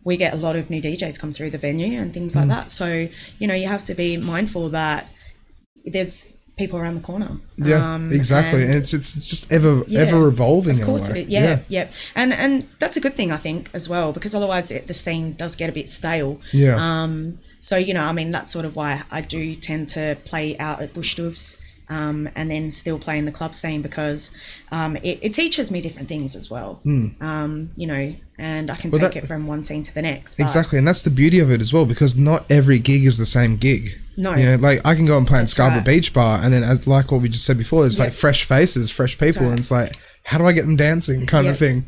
we get a lot of new DJs come through the venue and things like that. So, you know, you have to be mindful that there's people around the corner. Yeah, exactly. And it's just ever evolving. Of course it is. Yeah. And that's a good thing, I think, as well, because otherwise the scene does get a bit stale. Yeah. So, you know, I mean, that's sort of why I do tend to play out at Bush Doofs. And then still play in the club scene, because it teaches me different things as well. You know, and I can take it from one scene to the next. Exactly, and that's the beauty of it as well, because not every gig is the same gig. No. You know, like I can go and play in Scarborough Beach Bar, and then as like what we just said before, it's like fresh faces, fresh people, and it's like, how do I get them dancing kind of thing.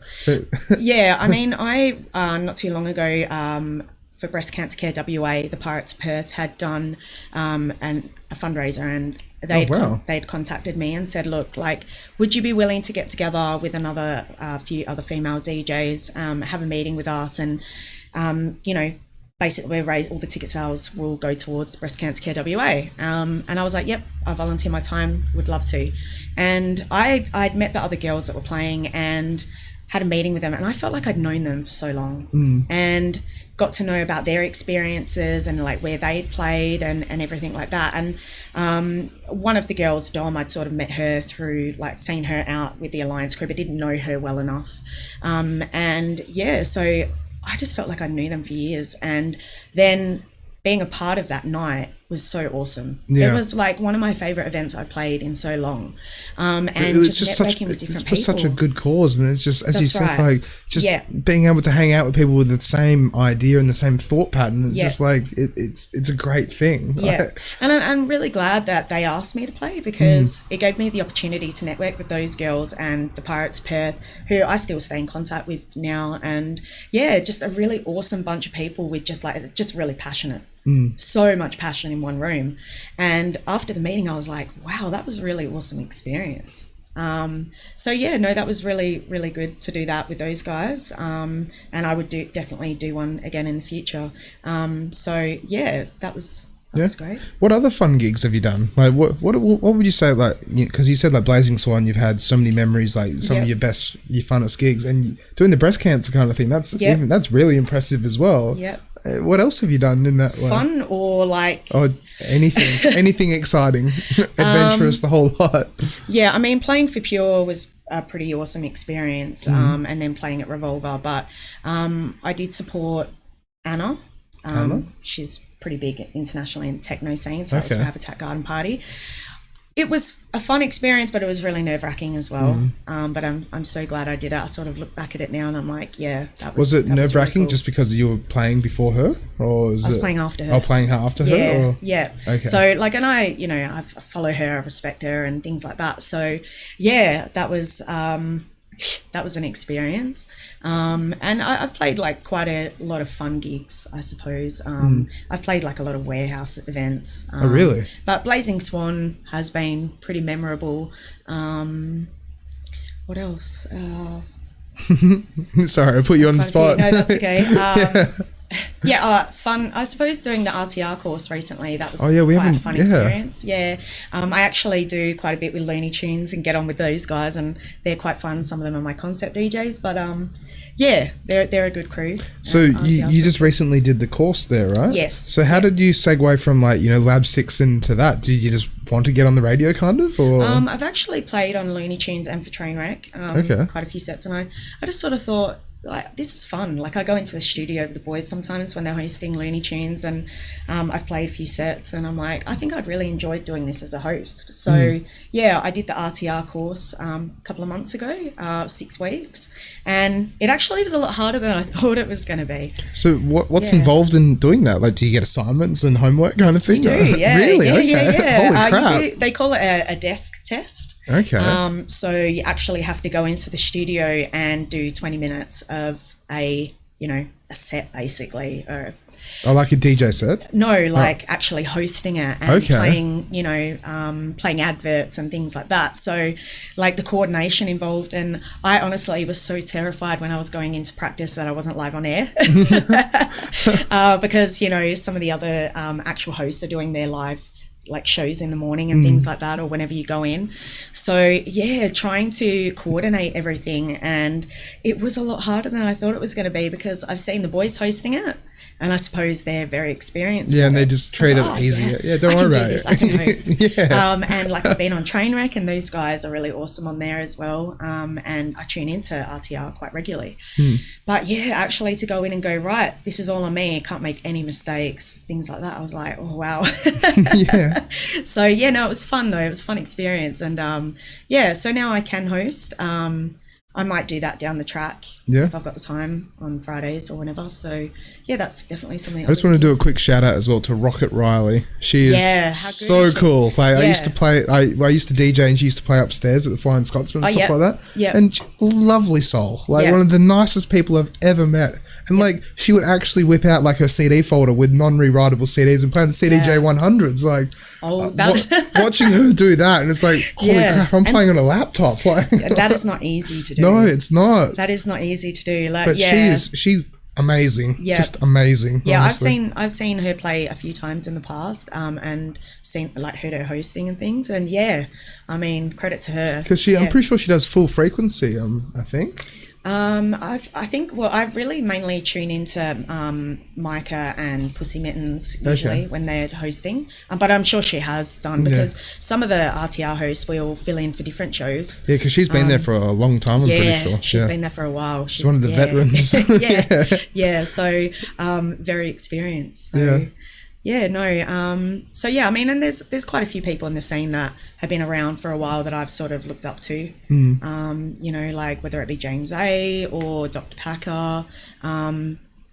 Yeah, I mean, I not too long ago, for Breast Cancer Care WA, the Pirates of Perth had done a fundraiser, and they'd contacted me and said, look, like, would you be willing to get together with another few other female DJs, have a meeting with us, and you know, basically raise all the ticket sales will go towards Breast Cancer Care WA. And I was like, yep, I volunteer my time, would love to. And I'd met the other girls that were playing and had a meeting with them, and I felt like I'd known them for so long, and got to know about their experiences and like where they'd played and everything like that. And one of the girls, Dom, I'd sort of met her through like seeing her out with the Alliance crew, but didn't know her well enough. And yeah, so I just felt like I knew them for years. And then being a part of that night was so awesome. It was like one of my favourite events I've played in so long. And it was just networking with different people. It's for such a good cause, and it's just, as you said, like just being able to hang out with people with the same idea and the same thought pattern. It's just like it's a great thing. Yeah, and I'm really glad that they asked me to play, because it gave me the opportunity to network with those girls and the Pirates of Perth, who I still stay in contact with now. And yeah, just a really awesome bunch of people with just really passionate. So much passion in one room. And after the meeting, I was like, wow, that was a really awesome experience. So yeah, no, that was really, really good to do that with those guys. And I would definitely do one again in the future. So yeah, that was great. What other fun gigs have you done? Like what would you say, like, because you said like Blazing Swan, you've had so many memories, like some of your funnest gigs, and doing the breast cancer kind of thing, that's really impressive as well. What else have you done in that way? Fun or like... Oh, anything exciting, adventurous, the whole lot. Yeah, I mean, playing for Pure was a pretty awesome experience, and then playing at Revolver. But I did support Anna. She's pretty big internationally in the techno scene, so that was for Habitat Garden Party. It was a fun experience, but it was really nerve-wracking as well. But I'm so glad I did it. I sort of look back at it now and I'm like, yeah, that was... Was it nerve-wracking really cool. Just because you were playing before her? Or I was playing after her. Oh, playing after her? Or? Yeah. Okay. So, like, and I, you know, I follow her, I respect her and things like that. So, yeah, that was an experience. And I've played like quite a lot of fun gigs, I suppose. I've played like a lot of warehouse events. Oh, really? But Blazing Swan has been pretty memorable. What else? Sorry, I put you on the spot. No, that's okay. Fun. I suppose doing the RTR course recently, that was quite a fun experience. Yeah. I actually do quite a bit with Looney Tunes and get on with those guys, and they're quite fun. Some of them are my concept DJs, but they're a good crew. So you just recently did the course there, right? Yes. So how did you segue from Lab 6 into that? Did you just want to get on the radio kind of, or? I've actually played on Looney Tunes and for Trainwreck, quite a few sets, and I just sort of thought, like, this is fun. Like, I go into the studio with the boys sometimes when they're hosting Looney Tunes, and I've played a few sets, and I'm like, I think I'd really enjoy doing this as a host. So I did the RTR course a couple of months ago, 6 weeks, and it actually was a lot harder than I thought it was going to be. So what's involved in doing that? Like, do you get assignments and homework kind of thing? You do, yeah. Really? Yeah. Holy crap. They call it a desk test. Okay. So you actually have to go into the studio and do 20 minutes of a set, basically. Like a DJ set? No, actually hosting it and playing adverts and things like that. So, like, the coordination involved, and I honestly was so terrified when I was going into practice that I wasn't live on air because some of the other actual hosts are doing their live shows in the morning and things like that, or whenever you go in. So trying to coordinate everything, and it was a lot harder than I thought it was going to be, because I've seen the boys hosting it, and I suppose they're very experienced. Yeah, and they just treat it easy. Yeah, don't worry about it. I can host. Yeah. And I've been on Trainwreck, and those guys are really awesome on there as well. And I tune into RTR quite regularly. But actually to go in and go, right, this is all on me, I can't make any mistakes, things like that. I was like, oh wow. Yeah. So it was fun though. It was a fun experience, and so now I can host. I might do that down the track if I've got the time on Fridays or whenever. So that's definitely something. I just want to do a quick shout out as well to Rocket Riley. She is so cool. Like, I used to play. I used to DJ, and she used to play upstairs at the Flying Scotsman and stuff like that. Yeah. And lovely soul. Like one of the nicest people I've ever met. And she would actually whip out her CD folder with non-rewritable CDs and play the CDJ 100s. Watching her do that, and it's like, holy crap, I'm playing on a laptop. That is not easy to do. No, it's not. That is not easy to do. But she's amazing. Yeah. Just amazing. Yeah, honestly. I've seen her play a few times in the past, and heard her hosting and things, and I mean, credit to her. Because I'm pretty sure she does full frequency. I think. I think I really mainly tune into Micah and Pussy Mittens usually when they're hosting, but I'm sure she has done, because some of the RTR hosts will fill in for different shows. Yeah, because she's been there for a long time. I'm pretty sure she's been there for a while. She's one of the veterans. So very experienced. So, I mean, and there's quite a few people in the scene that have been around for a while that I've sort of looked up to. Whether it be James A or Dr. Packer,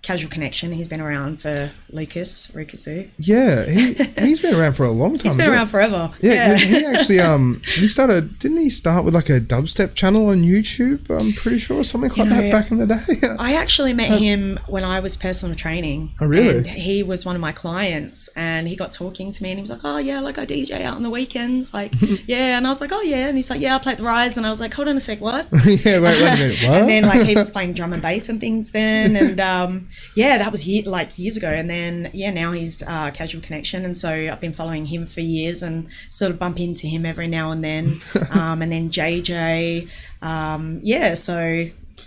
Casual Connection, he's been around for Lucas Rukasu. Yeah, he's been around for a long time. He's been around forever. Yeah, he actually didn't he start with a dubstep channel on YouTube? I'm pretty sure, or something like that back in the day. I actually met him when I was personal training. Oh, really? And he was one of my clients, and he got talking to me, and he was like, oh yeah, I DJ out on the weekends, and I was like, oh yeah, and he's like, yeah, I play at the Rise, and I was like, hold on a sec, what? Wait a minute, what? And then he was playing drum and bass and things then, and that was years ago, and then now he's Casual Connection, and so I've been following him for years and sort of bump into him every now and then, and then JJ, so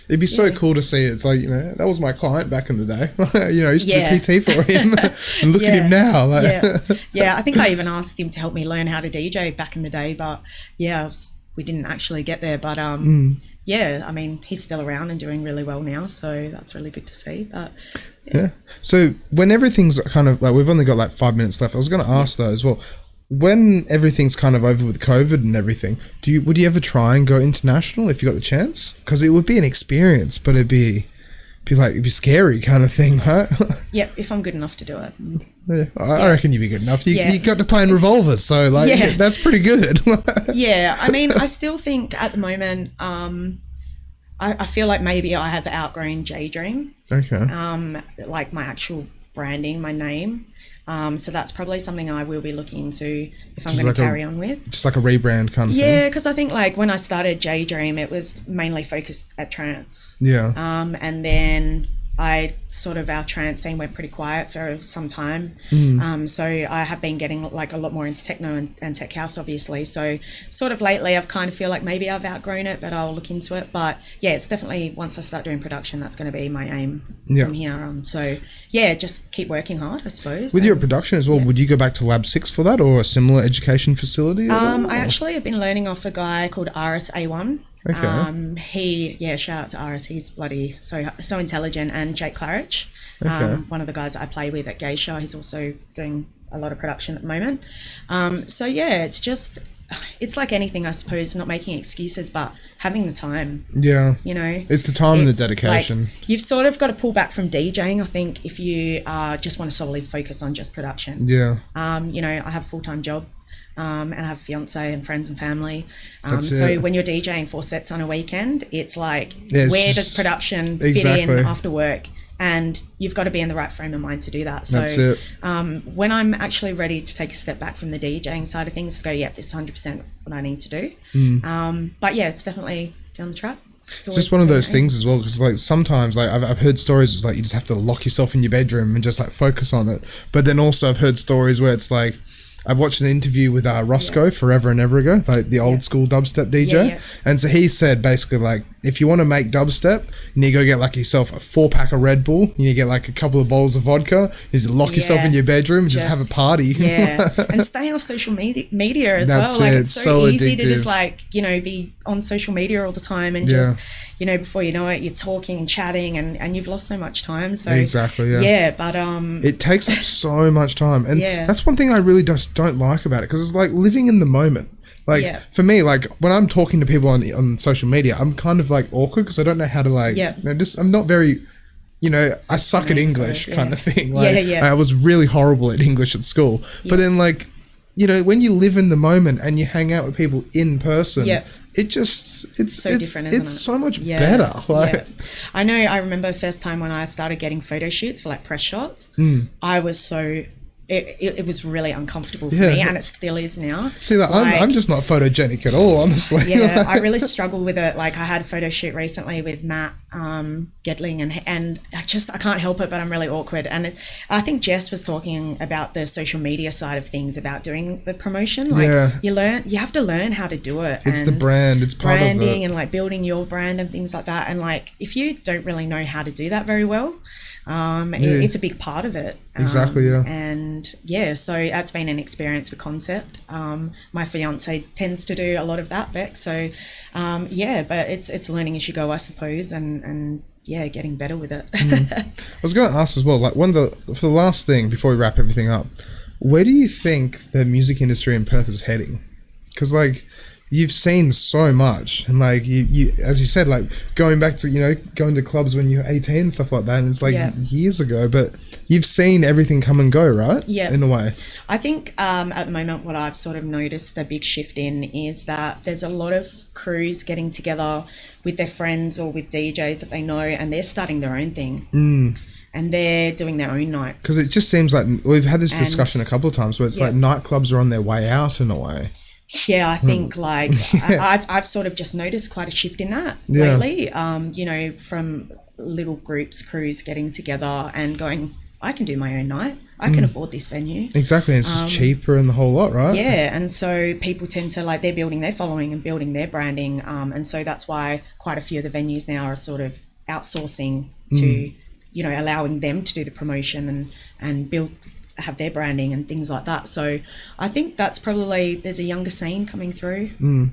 it'd be so cool to see. It's that was my client back in the day. I used to do PT for him, and look at him now. I think I even asked him to help me learn how to DJ back in the day, but we didn't actually get there, but I mean, he's still around and doing really well now, so that's really good to see. But so when everything's kind of we've only got 5 minutes left, I was going to ask though as well, when everything's kind of over with COVID and everything, would you ever try and go international if you got the chance? Because it would be an experience, but it'd be scary kind of thing, right? Yeah, if I'm good enough to do it. Yeah, I reckon you'd be good enough. You got to play in Revolvers, so that's pretty good. I mean, I still think at the moment, I feel like maybe I have outgrown Jaydream. Okay. My actual branding, my name. So that's probably something I will be looking into if I'm going to carry on with. Just like a rebrand kind of thing. Yeah, because I think when I started Jaydream, it was mainly focused at trance. Yeah. And then our trance scene went pretty quiet for some time. So I have been getting like a lot more into techno and tech house, obviously. So sort of lately I've kind of feel like maybe I've outgrown it, but I'll look into it. But yeah, it's definitely, once I start doing production, that's going to be my aim from here on. So yeah, just keep working hard, I suppose. With your production as well, would you go back to Lab 6 for that, or a similar education facility? I actually have been learning off a guy called RSA1. Okay. Shout out to RS. He's bloody so intelligent. And Jake Claridge, one of the guys that I play with at Geisha, he's also doing a lot of production at the moment. It's like anything, I suppose, not making excuses, but having the time. Yeah. You know? It's the time and the dedication. Like, you've sort of got to pull back from DJing, I think, if you just want to solely focus on just production. Yeah. I have a full-time job. And I have a fiance and friends and family. So when you're DJing 4 sets on a weekend, it's like, where does production fit in after work? And you've got to be in the right frame of mind to do that. So that's it. When I'm actually ready to take a step back from the DJing side of things, to go, this is 100% what I need to do. But yeah, it's definitely down the track. It's just one of those things as well, because like sometimes like I've heard stories, it's like you just have to lock yourself in your bedroom and just like focus on it. But then also I've heard stories where it's like, I've watched an interview with Roscoe forever and ever ago, like the old school dubstep DJ. And so he said basically like, if you want to make dubstep, you need to go get like yourself a 4-pack of Red Bull, you need to get like a couple of bowls of vodka, you need to lock yourself in your bedroom and just have a party. And stay off social media as well. Like it's so easy to just like, be on social media all the time and just, before you know it, you're talking and chatting and you've lost so much time. So exactly, but it takes up so much time, and that's one thing I really don't like about it, because it's like living in the moment. Like for me, like when I'm talking to people on social media, I'm kind of like awkward because I don't know how to like I'm not very, I suck at English kind of thing. Like I was really horrible at English at school, but then like, when you live in the moment and you hang out with people in person, it's so different, isn't it? So much better. Like, I remember the first time when I started getting photo shoots for like press shots, I was so it was really uncomfortable for me, and it still is now. See, like, I'm just not photogenic at all, honestly. I really struggle with it. Like I had a photo shoot recently with Matt Gedling, and I can't help it, but I'm really awkward. And I think Jess was talking about the social media side of things, about doing the promotion. Like you have to learn how to do it. It's the brand, it's part branding of it. And like building your brand and things like that. And like if you don't really know how to do that very well, it's a big part of it. Exactly, And so that's been an experience with concept. My fiance tends to do a lot of that, Beck. So, but it's learning as you go, I suppose, and getting better with it. I was going to ask as well, like for the last thing before we wrap everything up, where do you think the music industry in Perth is heading? Because like, you've seen so much, and like you as you said, like going back to going to clubs when you're 18 and stuff like that, and it's like years ago, but you've seen everything come and go, right? In a way. I think at the moment what I've sort of noticed a big shift in is that there's a lot of crews getting together with their friends or with DJs that they know, and they're starting their own thing. And they're doing their own nights. Because it just seems like we've had this discussion a couple of times where it's like nightclubs are on their way out in a way. Yeah, I think like I've sort of just noticed quite a shift in that lately. From little groups, crews getting together and going, I can do my own night. I can afford this venue. Exactly. It's just cheaper and the whole lot, right? Yeah. And so people tend to like, they're building their following and building their branding. And so that's why quite a few of the venues now are sort of outsourcing to, allowing them to do the promotion and have their branding and things like that. So I think that's probably, there's a younger scene coming through,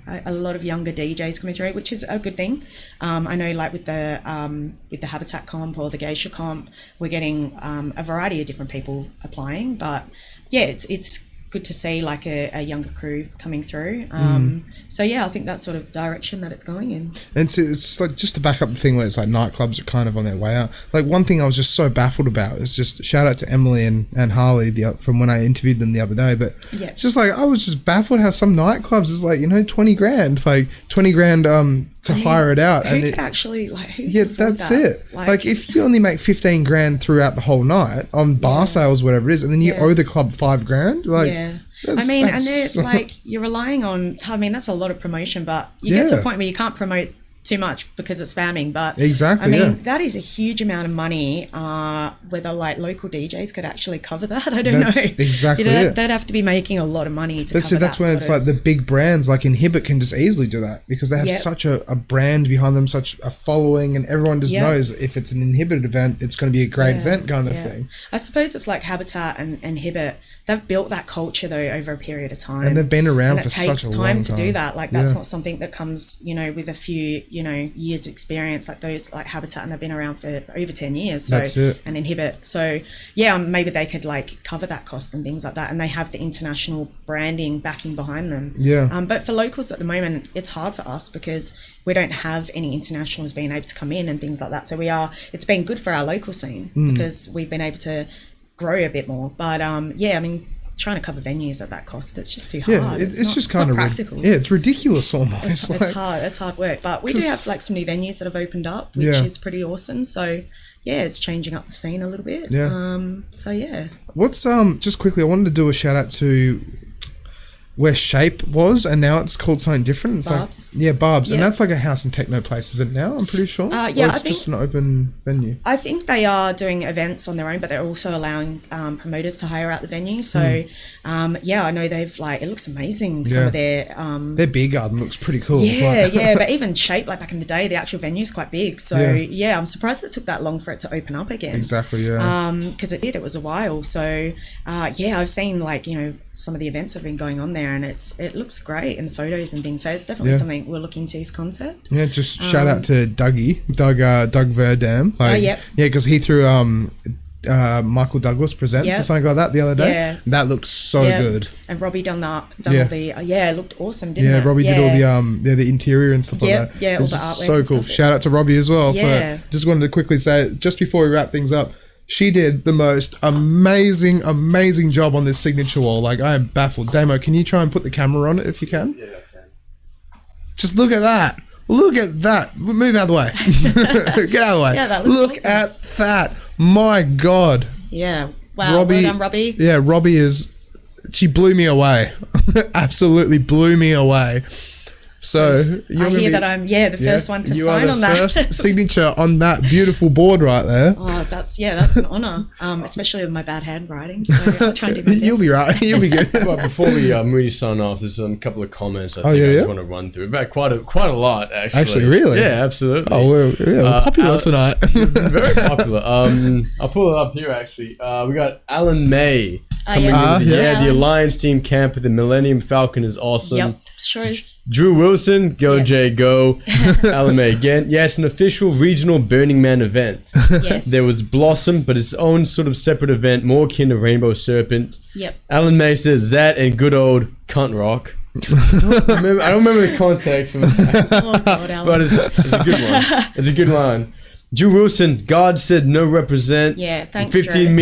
a lot of younger DJs coming through, which is a good thing. I know like with the Habitat comp or the Geisha comp, we're getting a variety of different people applying, but it's good to see like a younger crew coming through. So I think that's sort of the direction that it's going in. And so it's just like, just to back up the thing where it's like nightclubs are kind of on their way out. Like one thing I was just so baffled about is just shout out to Emily and Harley from when I interviewed them the other day. But it's just like, I was just baffled how some nightclubs is like, 20 grand, like 20 grand to hire it out. Who could actually like? That's it. Like if you only make 15 grand throughout the whole night on bar sales, whatever it is, and then you owe the club 5 grand, like. And they're like, you're relying on, that's a lot of promotion, but you get to a point where you can't promote too much because it's spamming. But exactly, I mean, that is a huge amount of money. Whether like local DJs could actually cover that, I don't know. Exactly, they'd have to be making a lot of money to cover that's when it's like the big brands like Inhibit can just easily do that because they have such a brand behind them, such a following, and everyone just knows if it's an Inhibited event, it's going to be a great event kind of thing. I suppose it's like Habitat and Inhibit. They've built that culture though over a period of time, and they've been around for such a long time. It takes time to do that. Like that's not something that comes, with a few, years experience. Like those, like Habitat, and they've been around for over 10 years. So, that's it. And Inhibit. So maybe they could like cover that cost and things like that. And they have the international branding backing behind them. Yeah. But for locals at the moment, it's hard for us because we don't have any internationals being able to come in and things like that. So it's been good for our local scene because we've been able to grow a bit more. But I mean, trying to cover venues at that cost, it's just too hard. Yeah, it's just kind of practical. It's ridiculous almost. It's hard work. But we do have like some new venues that have opened up, which is pretty awesome. So it's changing up the scene a little bit. What's just quickly, I wanted to do a shout out to where Shape was, and now it's called something different. It's Barbs. Like, Barbs. And that's like a house and techno place, is it now? I'm pretty sure. Or it's just an open venue. I think they are doing events on their own, but they're also allowing promoters to hire out the venue. So, I know they've it looks amazing. Some of their beer garden looks pretty cool. But even Shape, like back in the day, the actual venue is quite big. So, I'm surprised it took that long for it to open up again. Exactly, because it was a while. So, I've seen some of the events that have been going on there, and it looks great in the photos and things. So it's definitely something we're looking to for concept. Yeah, just shout out to Doug Verdam. Because he threw Michael Douglas Presents or something like that the other day. Yeah. That looks so good. And Robbie done all the it looked awesome, didn't it? Yeah, Robbie did all the interior and stuff like that. Yeah, all the artwork. So cool. Shout out to Robbie as well. Just wanted to quickly say, just before we wrap things up, she did the most amazing job on this signature wall. Like, I am baffled. Damo, can you try and put the camera on it if you can? Yeah, I can. Just look at that. Look at that. Move out of the way. Get out of the way. Yeah, that looks look awesome. at that. My God. Yeah. Wow. Robbie, well done, Robbie. Yeah, Robbie she blew me away. Absolutely blew me away. So I hear that I'm the first one to sign on that. You are the first signature on that beautiful board right there. Oh, that's an honour, especially with my bad handwriting. So I'll try and do my best. You'll be right. You'll be good. Well, before we really sign off, there's a couple of comments I just want to run through. About quite a lot, actually. Actually, really? Yeah, absolutely. Oh, we're popular tonight. Very popular. I'll pull it up here. Actually, we got Alan May coming in. The Alliance team camp with the Millennium Falcon is awesome. Yep, sure is. Drew Wilson, go Jay, go. Alan May again. Yes, an official regional Burning Man event. Yes. There was Blossom, but its own sort of separate event, more akin to Rainbow Serpent. Yep. Alan May says that and good old cunt rock. I don't remember the context of that. Oh God, Alan. But it's a good one. It's a good line. Drew Wilson, God said no represent. Yeah, thanks, 15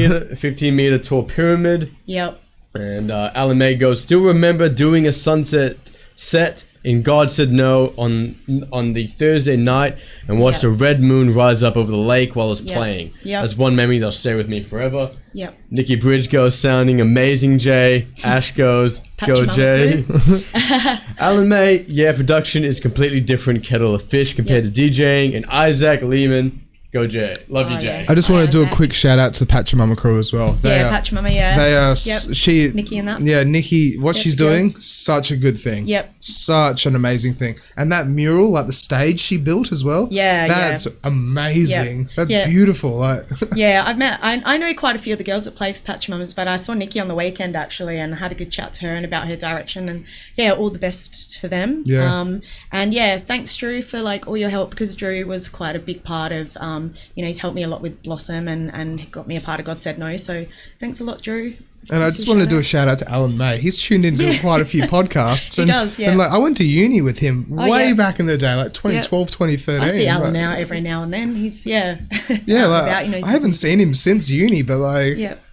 meter tall pyramid. Yep. And Alan May goes, still remember doing a sunset set in God Said No on the Thursday night and watched a red moon rise up over the lake while I was playing. Yep. That's one memory that'll stay with me forever. Yep. Nikki Bridge goes, sounding amazing, Jay. Ash goes, go Jay. Alan May, production is completely different kettle of fish compared to DJing. And Isaac Lehman, go Jay. Love you, Jay. I just want to do a quick shout out to the Pachamama crew as well. Pachamama, They are, Nikki and that. Yeah, Nikki, what she's doing, such a good thing. Yep. Such an amazing thing. And that mural, like the stage she built as well. That's amazing. Yep. That's beautiful. I know quite a few of the girls that play for Pachamamas, but I saw Nikki on the weekend actually and had a good chat to her and about her direction, and all the best to them. Thanks Drew for all your help, because Drew was quite a big part of he's helped me a lot with Blossom and got me a part of God Said No, so thanks a lot, Drew. And I just want to do a shout out to Alan May. He's tuned into quite a few podcasts. He does, And I went to uni with him way back in the day, 2012, 2013. I see Alan every now and then. He's, I haven't seen him since uni, but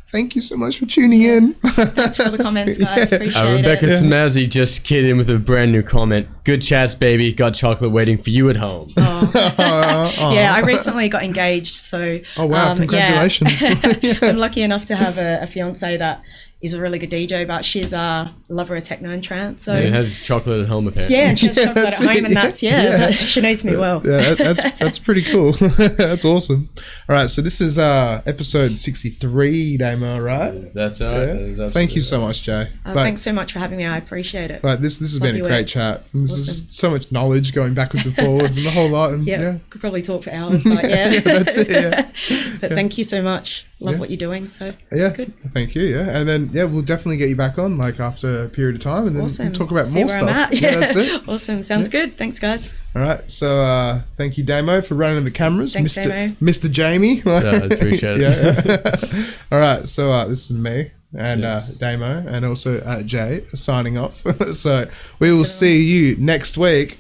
thank you so much for tuning in. Thanks for the comments, guys. Appreciate Rebecca it. Smazzy just kidded in with a brand new comment. Good chats, baby. Got chocolate waiting for you at home. I recently got engaged, so congratulations. I'm lucky enough to have a fiance that is a really good DJ, but she's a lover of techno and trance. So It has chocolate at home apparently. yeah, and she has chocolate at home, and that's she knows me well. Yeah, that's pretty cool. That's awesome. All right, so this is episode 63, Damo, right? That's all right. Yeah. Thank you so much, Jay. Thanks so much for having me. I appreciate it. But this has been a great chat. This Awesome. is so much knowledge going backwards and forwards and the whole lot. And Yeah, could probably talk for hours, but yeah. That's it. Yeah. But thank you so much. Love what you're doing. So Yeah, it's good. thank you. Yeah, and then we'll definitely get you back on like after a period of time, and then Awesome. we'll talk about See more where stuff. I'm at. Yeah, that's it. Awesome. Sounds good. Thanks, guys. All right, so thank you, Damo, for running the cameras. Thanks, Mr. Damo. Mr. Jamie. I appreciate it. Yeah. All right, so this is me and Damo, and also Jay signing off. So we will see you next week.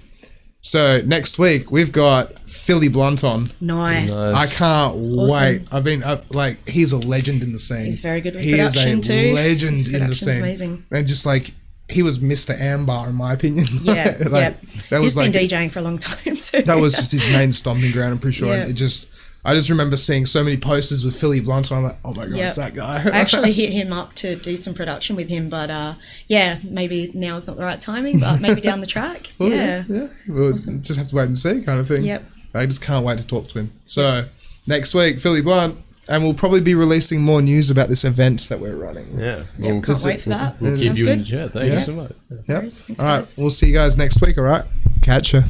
So next week we've got Philly Blunt on. Nice. I can't wait. I've been like, he's a legend in the scene. He's very good with he production is a too. legend His in the production's scene. amazing. And just like, he was Mr. Ambar in my opinion. Yeah, Like, that He's was been like DJing for a long time. So that was just his main stomping ground. I'm pretty sure. Yeah. And I just remember seeing so many posters with Philly Blunt on. I'm like, oh my god, Yep. it's that guy. I actually hit him up to do some production with him, but maybe now's not the right timing, but maybe down the track. Well, yeah. We'll just have to wait and see, kind of thing. Yep. I just can't wait to talk to him. So next week, Philly Blunt, and we'll probably be releasing more news about this event that we're running. Yeah. Yep, can't wait for that. We'll keep Sounds you in good. the chat. Thank you so much. Yep. Thanks, All right, guys. we'll see you guys next week. All right, catch ya.